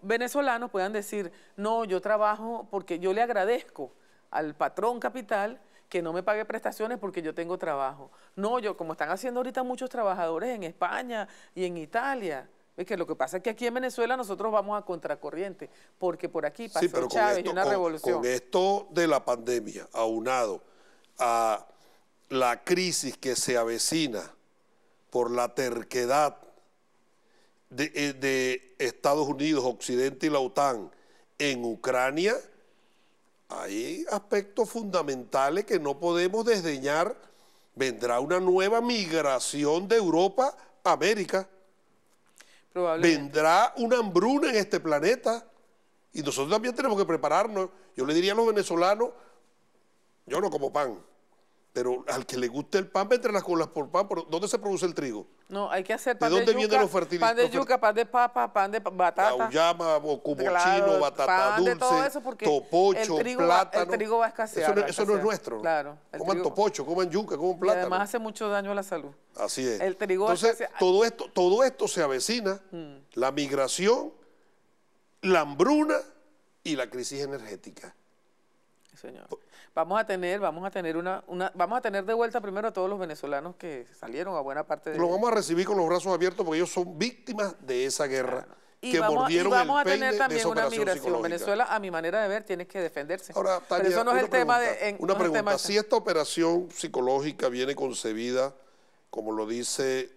venezolanos puedan decir, no, yo trabajo porque yo le agradezco al patrón capital que no me pague prestaciones porque yo tengo trabajo. No, yo, como están haciendo ahorita muchos trabajadores en España y en Italia, es que lo que pasa es que aquí en Venezuela nosotros vamos a contracorriente, porque por aquí pasó Chávez y una revolución. Con esto de la pandemia, aunado a la crisis que se avecina por la terquedad de Estados Unidos, Occidente y la OTAN en Ucrania, hay aspectos fundamentales que no podemos desdeñar. Vendrá una nueva migración de Europa a América. Vendrá una hambruna en este planeta y nosotros también tenemos que prepararnos. Yo le diría a los venezolanos, yo no como pan, pero al que le guste el pan, entre las colas por pan. ¿Dónde se produce el trigo? No, hay que hacer pan de yuca. ¿De dónde vienen los fertilizantes? Pan de yuca, pan de papa, pan de batata. Auyama, bocumochino, batata dulce, topocho, plátano. El trigo va a escasear. Eso no es nuestro. Claro. Coman topocho, coman yuca, coman plátano. Y además hace mucho daño a la salud. Así es. El trigo entonces, todo esto se avecina, la migración, la hambruna y la crisis energética. Señor. Vamos a tener de vuelta primero a todos los venezolanos que salieron, a buena parte de ellos. Los vamos a recibir con los brazos abiertos porque ellos son víctimas de esa guerra. Claro. Que mordieron el peine de esa operación psicológica. Y vamos a tener también una migración. Venezuela, a mi manera de ver, tiene que defenderse. Ahora, Tania, pero eso no es el tema de... Una pregunta, si esta operación psicológica viene concebida, como lo dice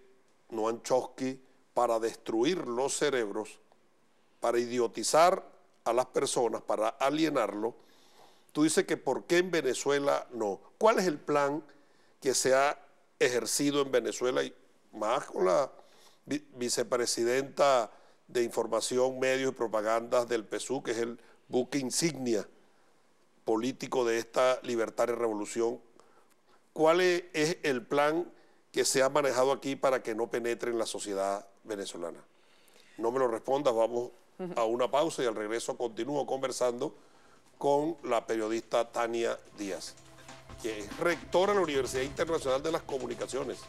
Noam Chomsky, para destruir los cerebros, para idiotizar a las personas, para alienarlo, tú dices que ¿por qué en Venezuela no? ¿Cuál es el plan que se ha ejercido en Venezuela y más con la vicepresidenta de Información, Medios y Propagandas del PSUV, que es el buque insignia político de esta libertaria revolución? ¿Cuál es el plan que se ha manejado aquí para que no penetre en la sociedad venezolana? No me lo respondas, vamos a una pausa y al regreso continúo conversando con la periodista Tania Díaz, que es rectora de la Universidad Internacional de las Comunicaciones.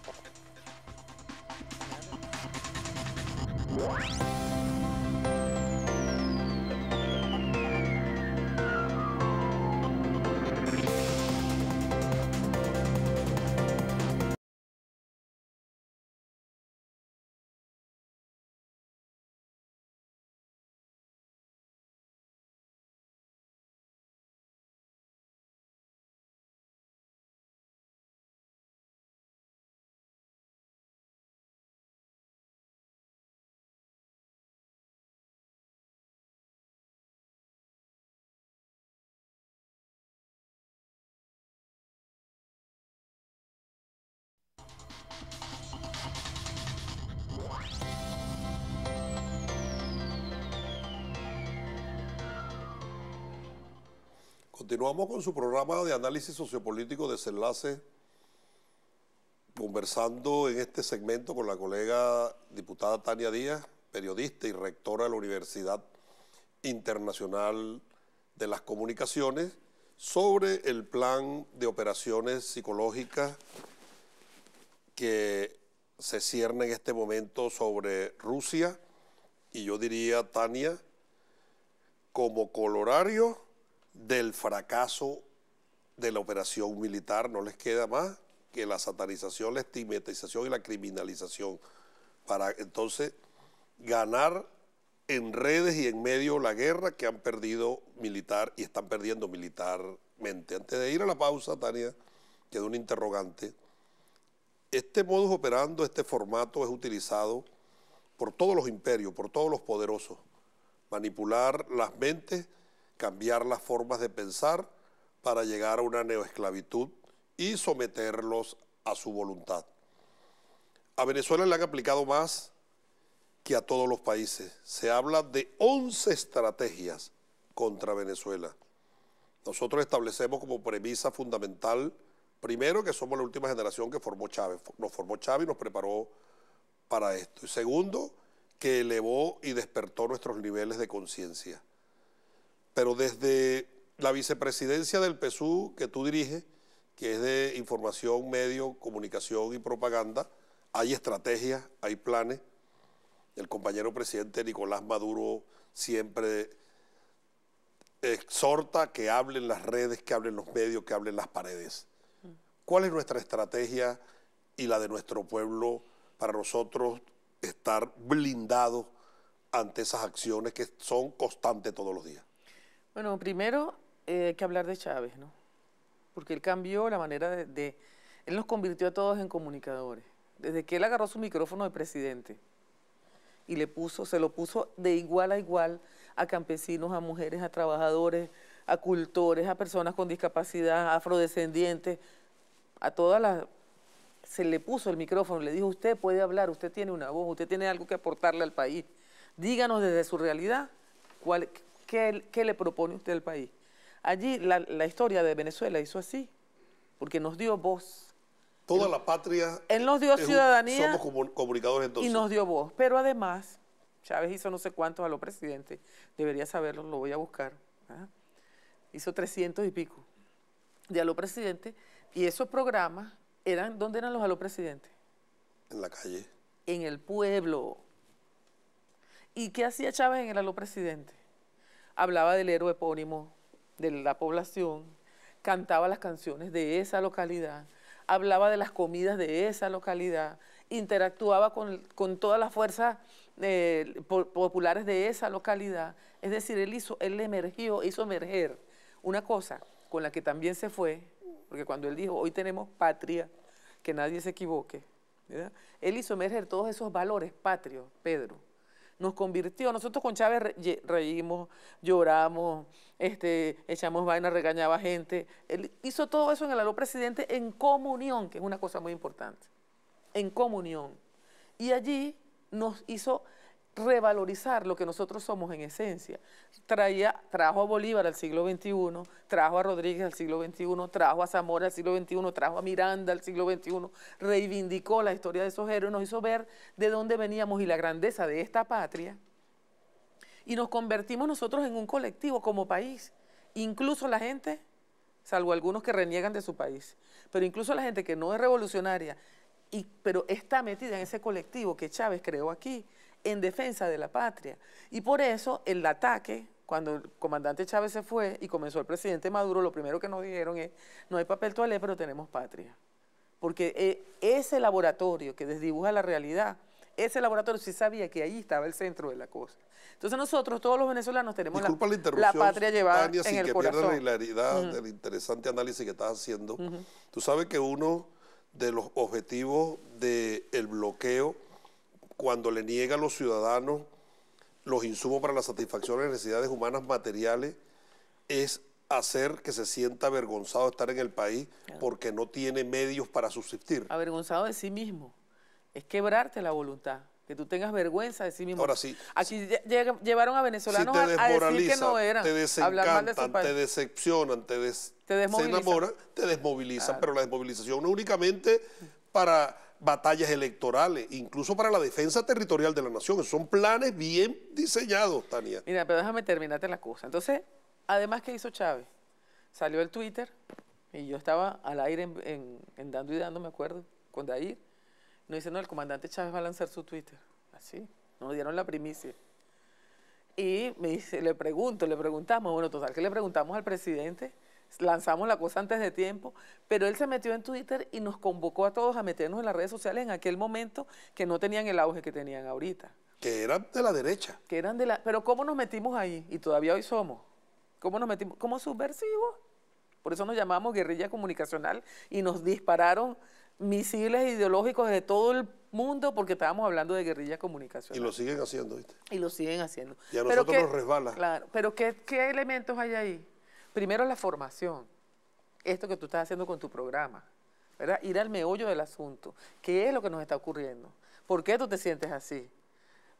Continuamos con su programa de análisis sociopolítico Desenlace, conversando en este segmento con la colega diputada Tania Díaz, periodista y rectora de la Universidad Internacional de las Comunicaciones, sobre el plan de operaciones psicológicas que se cierne en este momento sobre Rusia, y yo diría, Tania, como corolario del fracaso de la operación militar, no les queda más que la satanización, la estigmatización y la criminalización, para entonces ganar en redes y en medio la guerra que han perdido militar y están perdiendo militarmente. Antes de ir a la pausa, Tania, quedó un interrogante. Este modus operandi, este formato es utilizado por todos los imperios, por todos los poderosos. Manipular las mentes, cambiar las formas de pensar para llegar a una neoesclavitud y someterlos a su voluntad. A Venezuela le han aplicado más que a todos los países. Se habla de 11 estrategias contra Venezuela. Nosotros establecemos como premisa fundamental, primero, que somos la última generación que formó Chávez. Nos formó Chávez y nos preparó para esto. Y segundo, que elevó y despertó nuestros niveles de conciencia. Pero desde la vicepresidencia del PSUV que tú diriges, que es de información, medio, comunicación y propaganda, hay estrategias, hay planes. El compañero presidente Nicolás Maduro siempre exhorta que hablen las redes, que hablen los medios, que hablen las paredes. ¿Cuál es nuestra estrategia y la de nuestro pueblo para nosotros estar blindados ante esas acciones que son constantes todos los días? Bueno, primero hay que hablar de Chávez, ¿no? Porque él cambió la manera de... Él nos convirtió a todos en comunicadores. Desde que él agarró su micrófono de presidente y se lo puso de igual a igual a campesinos, a mujeres, a trabajadores, a cultores, a personas con discapacidad, a afrodescendientes, a todas las... Se le puso el micrófono, le dijo, usted puede hablar, usted tiene una voz, usted tiene algo que aportarle al país. Díganos desde su realidad qué le propone usted al país. Allí la historia de Venezuela hizo así, porque nos dio voz. Toda la patria. Él nos dio ciudadanía. Somos comunicadores entonces. Y nos dio voz. Pero además, Chávez hizo no sé cuántos a los presidentes. Debería saberlo, lo voy a buscar. ¿Ah? Hizo 300 y pico de a los presidentes. Y esos programas eran, ¿dónde eran los a los presidentes? En la calle. En el pueblo. ¿Y qué hacía Chávez en el a los presidentes? Hablaba del héroe epónimo de la población, cantaba las canciones de esa localidad, hablaba de las comidas de esa localidad, interactuaba con todas las fuerzas populares de esa localidad. Es decir, él hizo emerger una cosa con la que también se fue, porque cuando él dijo, hoy tenemos patria, que nadie se equivoque, ¿verdad? Él hizo emerger todos esos valores patrios, Pedro. Nos convirtió, nosotros con Chávez reímos, lloramos, echamos vaina, regañaba gente. Él hizo todo eso en el aló presidente en comunión, que es una cosa muy importante, en comunión. Y allí nos hizo revalorizar lo que nosotros somos en esencia. Trajo a Bolívar al siglo XXI, trajo a Rodríguez al siglo XXI, trajo a Zamora al siglo XXI, trajo a Miranda al siglo XXI, reivindicó la historia de esos héroes, nos hizo ver de dónde veníamos y la grandeza de esta patria, y nos convertimos nosotros en un colectivo como país. Incluso la gente, salvo algunos que reniegan de su país, pero incluso la gente que no es revolucionaria, pero está metida en ese colectivo que Chávez creó aquí, en defensa de la patria. Y por eso el ataque, cuando el comandante Chávez se fue y comenzó el presidente Maduro, lo primero que nos dijeron es, no hay papel toalé, pero tenemos patria. Porque ese laboratorio que desdibuja la realidad, ese laboratorio sí sabía que ahí estaba el centro de la cosa. Entonces nosotros, todos los venezolanos, tenemos la patria llevada Tania, en el corazón. Sin que pierda la hilaridad del interesante análisis que estás haciendo. Tú sabes que uno de los objetivos del bloqueo, cuando le niega a los ciudadanos los insumos para la satisfacción de necesidades humanas materiales, es hacer que se sienta avergonzado de estar en el país porque no tiene medios para subsistir. Avergonzado de sí mismo. Es quebrarte la voluntad, que tú tengas vergüenza de sí mismo. Ahora sí. Aquí llevaron a venezolanos a decir que no eran, te hablar mal de su desencantan, país. te decepcionan, se desmovilizan. enamoran, te desmovilizan, pero la desmovilización no únicamente para batallas electorales, incluso para la defensa territorial de la nación. Son planes bien diseñados, Tania. Mira, pero déjame terminarte la cosa. Entonces, además, ¿qué hizo Chávez? Salió el Twitter, y yo estaba al aire en Dando y Dando, me acuerdo, con Dair. Nos dicen, no, el comandante Chávez va a lanzar su Twitter. Así, nos dieron la primicia. Y le preguntamos, bueno, total, que le preguntamos al presidente, lanzamos la cosa antes de tiempo, pero él se metió en Twitter y nos convocó a todos a meternos en las redes sociales en aquel momento que no tenían el auge que tenían ahorita. Que eran de la derecha. que eran de la... Pero ¿cómo nos metimos ahí? Y todavía hoy somos. ¿Cómo nos metimos? Como subversivos. Por eso nos llamamos guerrilla comunicacional y nos dispararon misiles ideológicos de todo el mundo porque estábamos hablando de guerrilla comunicacional. Y lo siguen haciendo, ¿viste? Y lo siguen haciendo. Y a Pero nosotros nos resbala. Claro, pero ¿qué elementos hay ahí? Primero la formación, esto que tú estás haciendo con tu programa, ¿verdad? Ir al meollo del asunto. ¿Qué es lo que nos está ocurriendo? ¿Por qué tú te sientes así?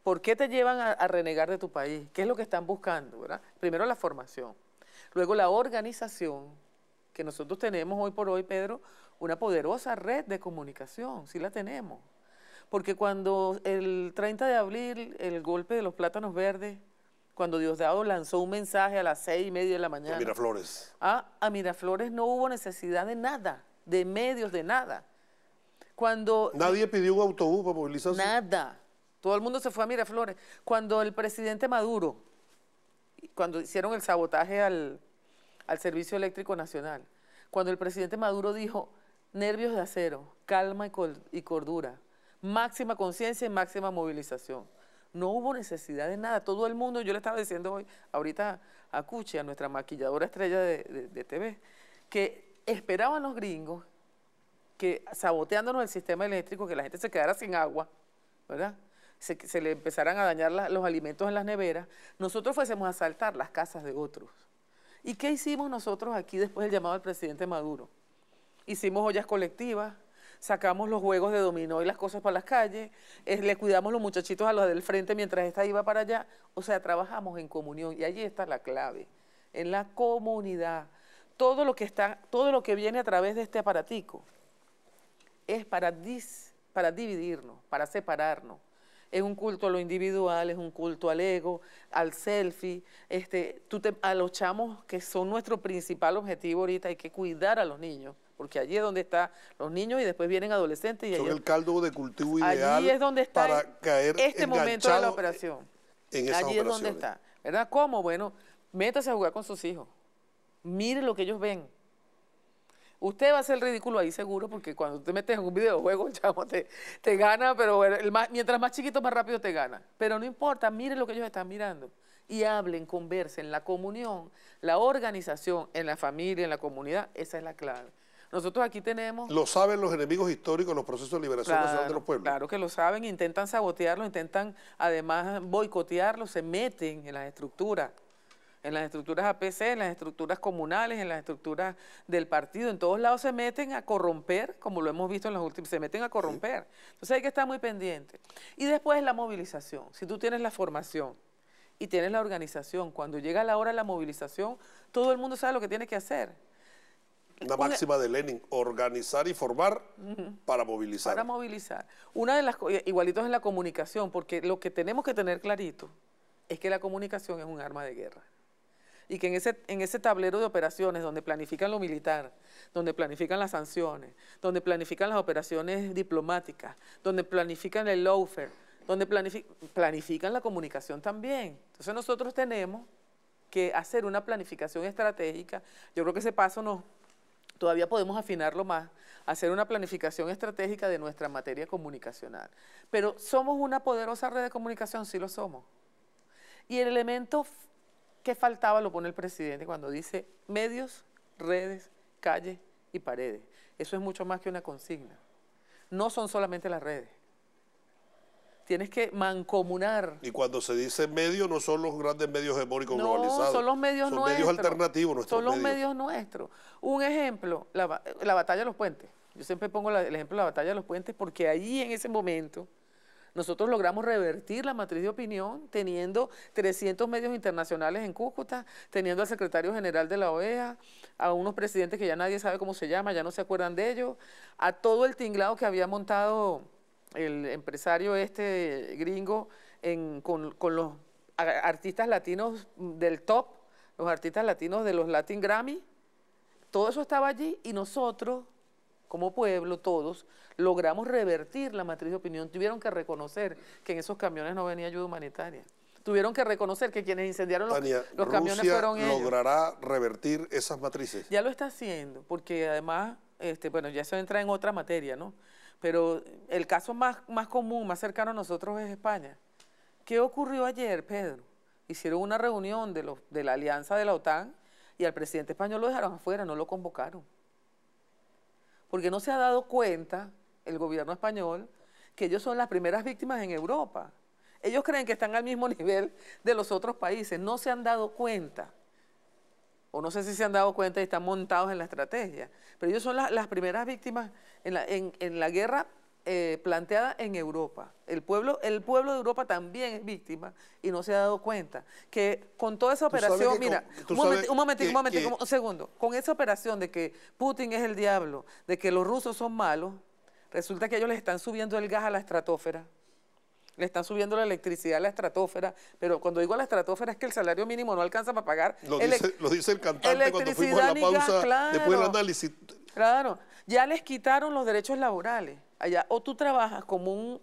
¿Por qué te llevan a renegar de tu país? ¿Qué es lo que están buscando, verdad? Primero la formación. Luego la organización, que nosotros tenemos hoy por hoy, Pedro, una poderosa red de comunicación, sí la tenemos. Porque cuando el 30 de abril, el golpe de los plátanos verdes, cuando Diosdado lanzó un mensaje a las 6:30 de la mañana. Miraflores. A Miraflores no hubo necesidad de nada, de medios, de nada. Cuando... Nadie pidió un autobús para movilizarse. Nada. Todo el mundo se fue a Miraflores. Cuando el presidente Maduro, cuando hicieron el sabotaje al Servicio Eléctrico Nacional, cuando el presidente Maduro dijo, nervios de acero, calma y cordura, máxima conciencia y máxima movilización. No hubo necesidad de nada. Todo el mundo, yo le estaba diciendo hoy, ahorita a Cuchi, a nuestra maquilladora estrella de TV, que esperaban los gringos que saboteándonos el sistema eléctrico, que la gente se quedara sin agua, ¿verdad? Se le empezaran a dañar los alimentos en las neveras, nosotros fuésemos a asaltar las casas de otros. ¿Y qué hicimos nosotros aquí después del llamado al presidente Maduro? Hicimos ollas colectivas, sacamos los juegos de dominó y las cosas para las calles, le cuidamos los muchachitos a los del frente mientras esta iba para allá. O sea, trabajamos en comunión y allí está la clave, en la comunidad. Todo lo que viene a través de este aparatico es para dividirnos, para separarnos. Es un culto a lo individual, es un culto al ego, al selfie. A los chamos que son nuestro principal objetivo ahorita, hay que cuidar a los niños, porque allí es donde están los niños y después vienen adolescentes. Son el caldo de cultivo ideal allí es donde está para caer este momento de la enganchado operación. En esas allí es donde operaciones. está. ¿Verdad? ¿Cómo? Bueno, métase a jugar con sus hijos. Mire lo que ellos ven. Usted va a hacer el ridículo ahí seguro, porque cuando te metes en un videojuego, chamo, te gana, pero mientras más chiquito, más rápido te gana. Pero no importa, mire lo que ellos están mirando. Y hablen, conversen, la comunión, la organización en la familia, en la comunidad, esa es la clave. Nosotros aquí tenemos... Lo saben los enemigos históricos, los procesos de liberación nacional de los pueblos. Claro que lo saben, intentan sabotearlo, intentan además boicotearlo, se meten en las estructuras APC, en las estructuras comunales, en las estructuras del partido, en todos lados se meten a corromper, como lo hemos visto en los últimos, se meten a corromper. Entonces hay que estar muy pendiente. Y después la movilización. Si tú tienes la formación y tienes la organización, cuando llega la hora de la movilización, todo el mundo sabe lo que tiene que hacer. Una máxima de Lenin, organizar y formar para movilizar. Para movilizar. Una de las igualitos es la comunicación, porque lo que tenemos que tener clarito es que la comunicación es un arma de guerra. Y que en ese tablero de operaciones donde planifican lo militar, donde planifican las sanciones, donde planifican las operaciones diplomáticas, donde planifican el lawfare, donde planifican la comunicación también. Entonces nosotros tenemos que hacer una planificación estratégica. Yo creo que ese paso todavía podemos afinarlo más, hacer una planificación estratégica de nuestra materia comunicacional. Pero ¿somos una poderosa red de comunicación? Sí lo somos. Y el elemento que faltaba lo pone el presidente cuando dice medios, redes, calles y paredes. Eso es mucho más que una consigna. No son solamente las redes. Tienes que mancomunar. Y cuando se dice medios, no son los grandes medios hegemónicos globalizados. No, son los medios nuestros. Son medios alternativos nuestros medios. Son los medios nuestros. Un ejemplo, la batalla de los puentes. Yo siempre pongo el ejemplo de la batalla de los puentes porque ahí en ese momento nosotros logramos revertir la matriz de opinión teniendo 300 medios internacionales en Cúcuta, teniendo al secretario general de la OEA, a unos presidentes que ya nadie sabe cómo se llama, ya no se acuerdan de ellos, a todo el tinglado que había montado el empresario gringo con los artistas latinos del top, los artistas latinos de los Latin Grammy. Todo eso estaba allí y nosotros, como pueblo, todos, logramos revertir la matriz de opinión. Tuvieron que reconocer que en esos camiones no venía ayuda humanitaria. Tuvieron que reconocer que quienes incendiaron los camiones fueron ellos. ¿Logrará revertir esas matrices? Ya lo está haciendo, porque además, bueno, ya eso entra en otra materia, ¿no? Pero el caso más común, más cercano a nosotros es España. ¿Qué ocurrió ayer, Pedro? Hicieron una reunión de la alianza de la OTAN y al presidente español lo dejaron afuera, no lo convocaron. Porque no se ha dado cuenta el gobierno español que ellos son las primeras víctimas en Europa. Ellos creen que están al mismo nivel de los otros países, no se han dado cuenta. O no sé si se han dado cuenta y están montados en la estrategia. Pero ellos son las primeras víctimas en la guerra planteada en Europa. El pueblo de Europa también es víctima y no se ha dado cuenta que con toda esa operación, mira, un segundo, con esa operación de que Putin es el diablo, de que los rusos son malos, resulta que ellos les están subiendo el gas a la estratosfera, le están subiendo la electricidad a la estratosfera, pero cuando digo a la estratosfera es que el salario mínimo no alcanza para pagar. Lo dice el cantante cuando fuimos a la pausa, claro, después del análisis. Claro, ya les quitaron los derechos laborales. Allá, o tú trabajas como un,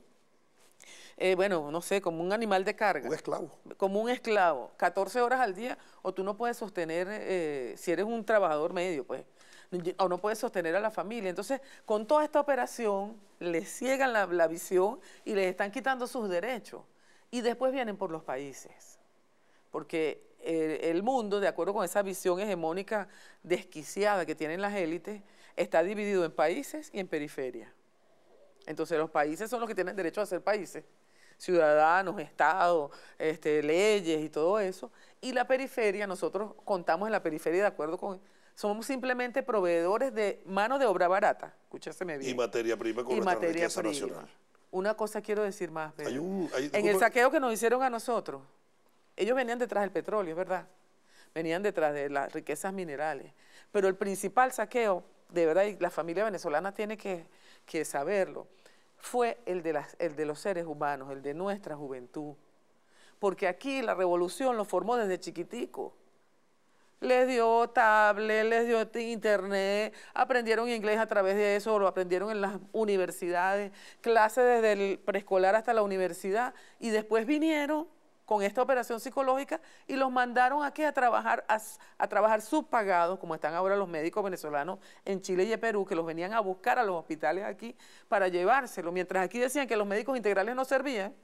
bueno, no sé, como un animal de carga. Un esclavo. Como un esclavo, 14 horas al día, o tú no puedes sostener, si eres un trabajador medio, pues, o no puedes sostener a la familia. Entonces, con toda esta operación, les ciegan la visión y les están quitando sus derechos. Y después vienen por los países. Porque el mundo, de acuerdo con esa visión hegemónica desquiciada que tienen las élites, está dividido en países y en periferia. Entonces los países son los que tienen derecho a ser países, ciudadanos, estados, leyes y todo eso. Y la periferia, nosotros contamos en la periferia de acuerdo con... Somos simplemente proveedores de mano de obra barata, escúchaseme bien. Y materia prima con nuestra riqueza nacional. Una cosa quiero decir más, Pedro. En el saqueo que nos hicieron a nosotros, ellos venían detrás del petróleo, es verdad. Venían detrás de las riquezas minerales. Pero el principal saqueo, de verdad, y la familia venezolana tiene que saberlo, fue el de los seres humanos, el de nuestra juventud. Porque aquí la revolución lo formó desde chiquitico. Les dio tablet, les dio internet, aprendieron inglés a través de eso, lo aprendieron en las universidades, clases desde el preescolar hasta la universidad, y después vinieron con esta operación psicológica y los mandaron aquí a trabajar subpagados, como están ahora los médicos venezolanos en Chile y en Perú, que los venían a buscar a los hospitales aquí para llevárselo. Mientras aquí decían que los médicos integrales no servían,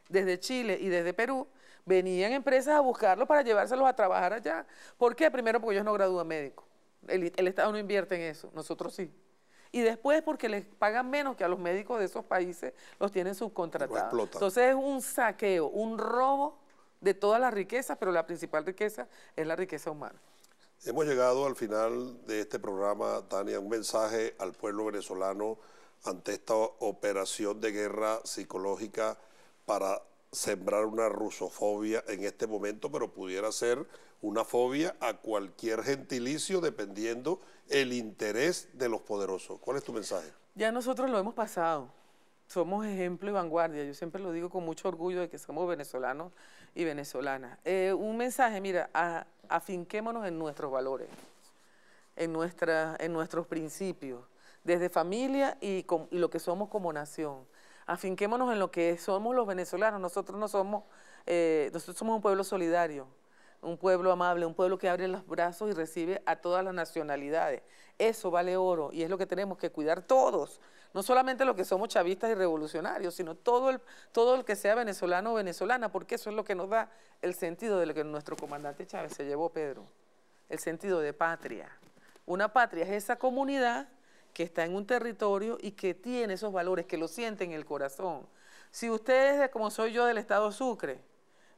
desde Chile y desde Perú, venían empresas a buscarlos para llevárselos a trabajar allá. ¿Por qué? Primero porque ellos no gradúan médicos. El Estado no invierte en eso, nosotros sí. Y después porque les pagan menos que a los médicos de esos países, los tienen subcontratados. Entonces es un saqueo, un robo de todas las riquezas, pero la principal riqueza es la riqueza humana. Hemos llegado al final de este programa, Tania, un mensaje al pueblo venezolano ante esta operación de guerra psicológica para sembrar una rusofobia en este momento, pero pudiera ser una fobia a cualquier gentilicio dependiendo el interés de los poderosos. ¿Cuál es tu mensaje? Ya nosotros lo hemos pasado. Somos ejemplo y vanguardia. Yo siempre lo digo con mucho orgullo de que somos venezolanos y venezolanas. Un mensaje, mira, afinquémonos en nuestros valores, en nuestros principios, desde familia y lo que somos como nación. Afinquémonos en lo que somos los venezolanos. Nosotros somos un pueblo solidario, un pueblo amable, un pueblo que abre los brazos y recibe a todas las nacionalidades. Eso vale oro y es lo que tenemos que cuidar todos. No solamente los que somos chavistas y revolucionarios, sino todo el que sea venezolano o venezolana, porque eso es lo que nos da el sentido de lo que nuestro comandante Chávez se llevó, Pedro. El sentido de patria. Una patria es esa comunidad que está en un territorio y que tiene esos valores, que lo siente en el corazón. Si usted es como soy yo del estado Sucre,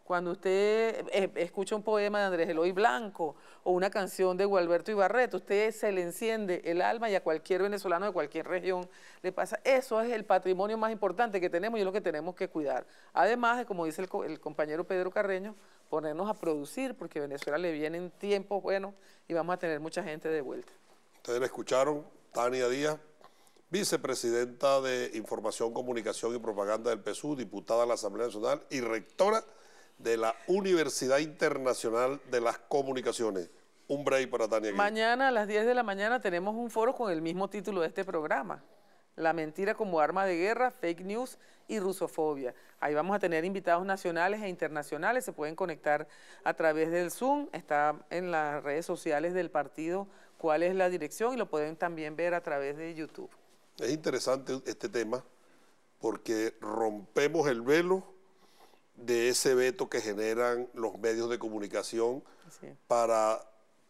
cuando usted escucha un poema de Andrés Eloy Blanco o una canción de Gualberto Ibarreto, usted se le enciende el alma y a cualquier venezolano de cualquier región le pasa. Eso es el patrimonio más importante que tenemos y es lo que tenemos que cuidar. Además de, como dice el compañero Pedro Carreño, ponernos a producir, porque a Venezuela le vienen tiempos buenos y vamos a tener mucha gente de vuelta. Ustedes la escucharon, Tania Díaz, vicepresidenta de Información, Comunicación y Propaganda del PSUV, diputada a la Asamblea Nacional y rectora de la Universidad Internacional de las Comunicaciones. Un break para Tania. Mañana a las 10 de la mañana tenemos un foro con el mismo título de este programa, La mentira como arma de guerra, fake news y rusofobia. Ahí vamos a tener invitados nacionales e internacionales, se pueden conectar a través del Zoom, está en las redes sociales del partido cuál es la dirección y lo pueden también ver a través de YouTube. Es interesante este tema porque rompemos el velo de ese veto que generan los medios de comunicación Así es. para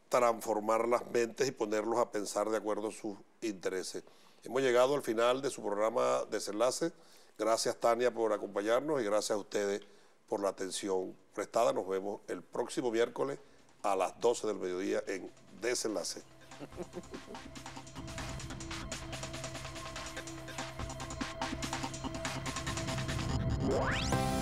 transformar las mentes y ponerlos a pensar de acuerdo a sus intereses. Hemos llegado al final de su programa Desenlace. Gracias, Tania, por acompañarnos y gracias a ustedes por la atención prestada. Nos vemos el próximo miércoles a las 12 del mediodía en Desenlace. What?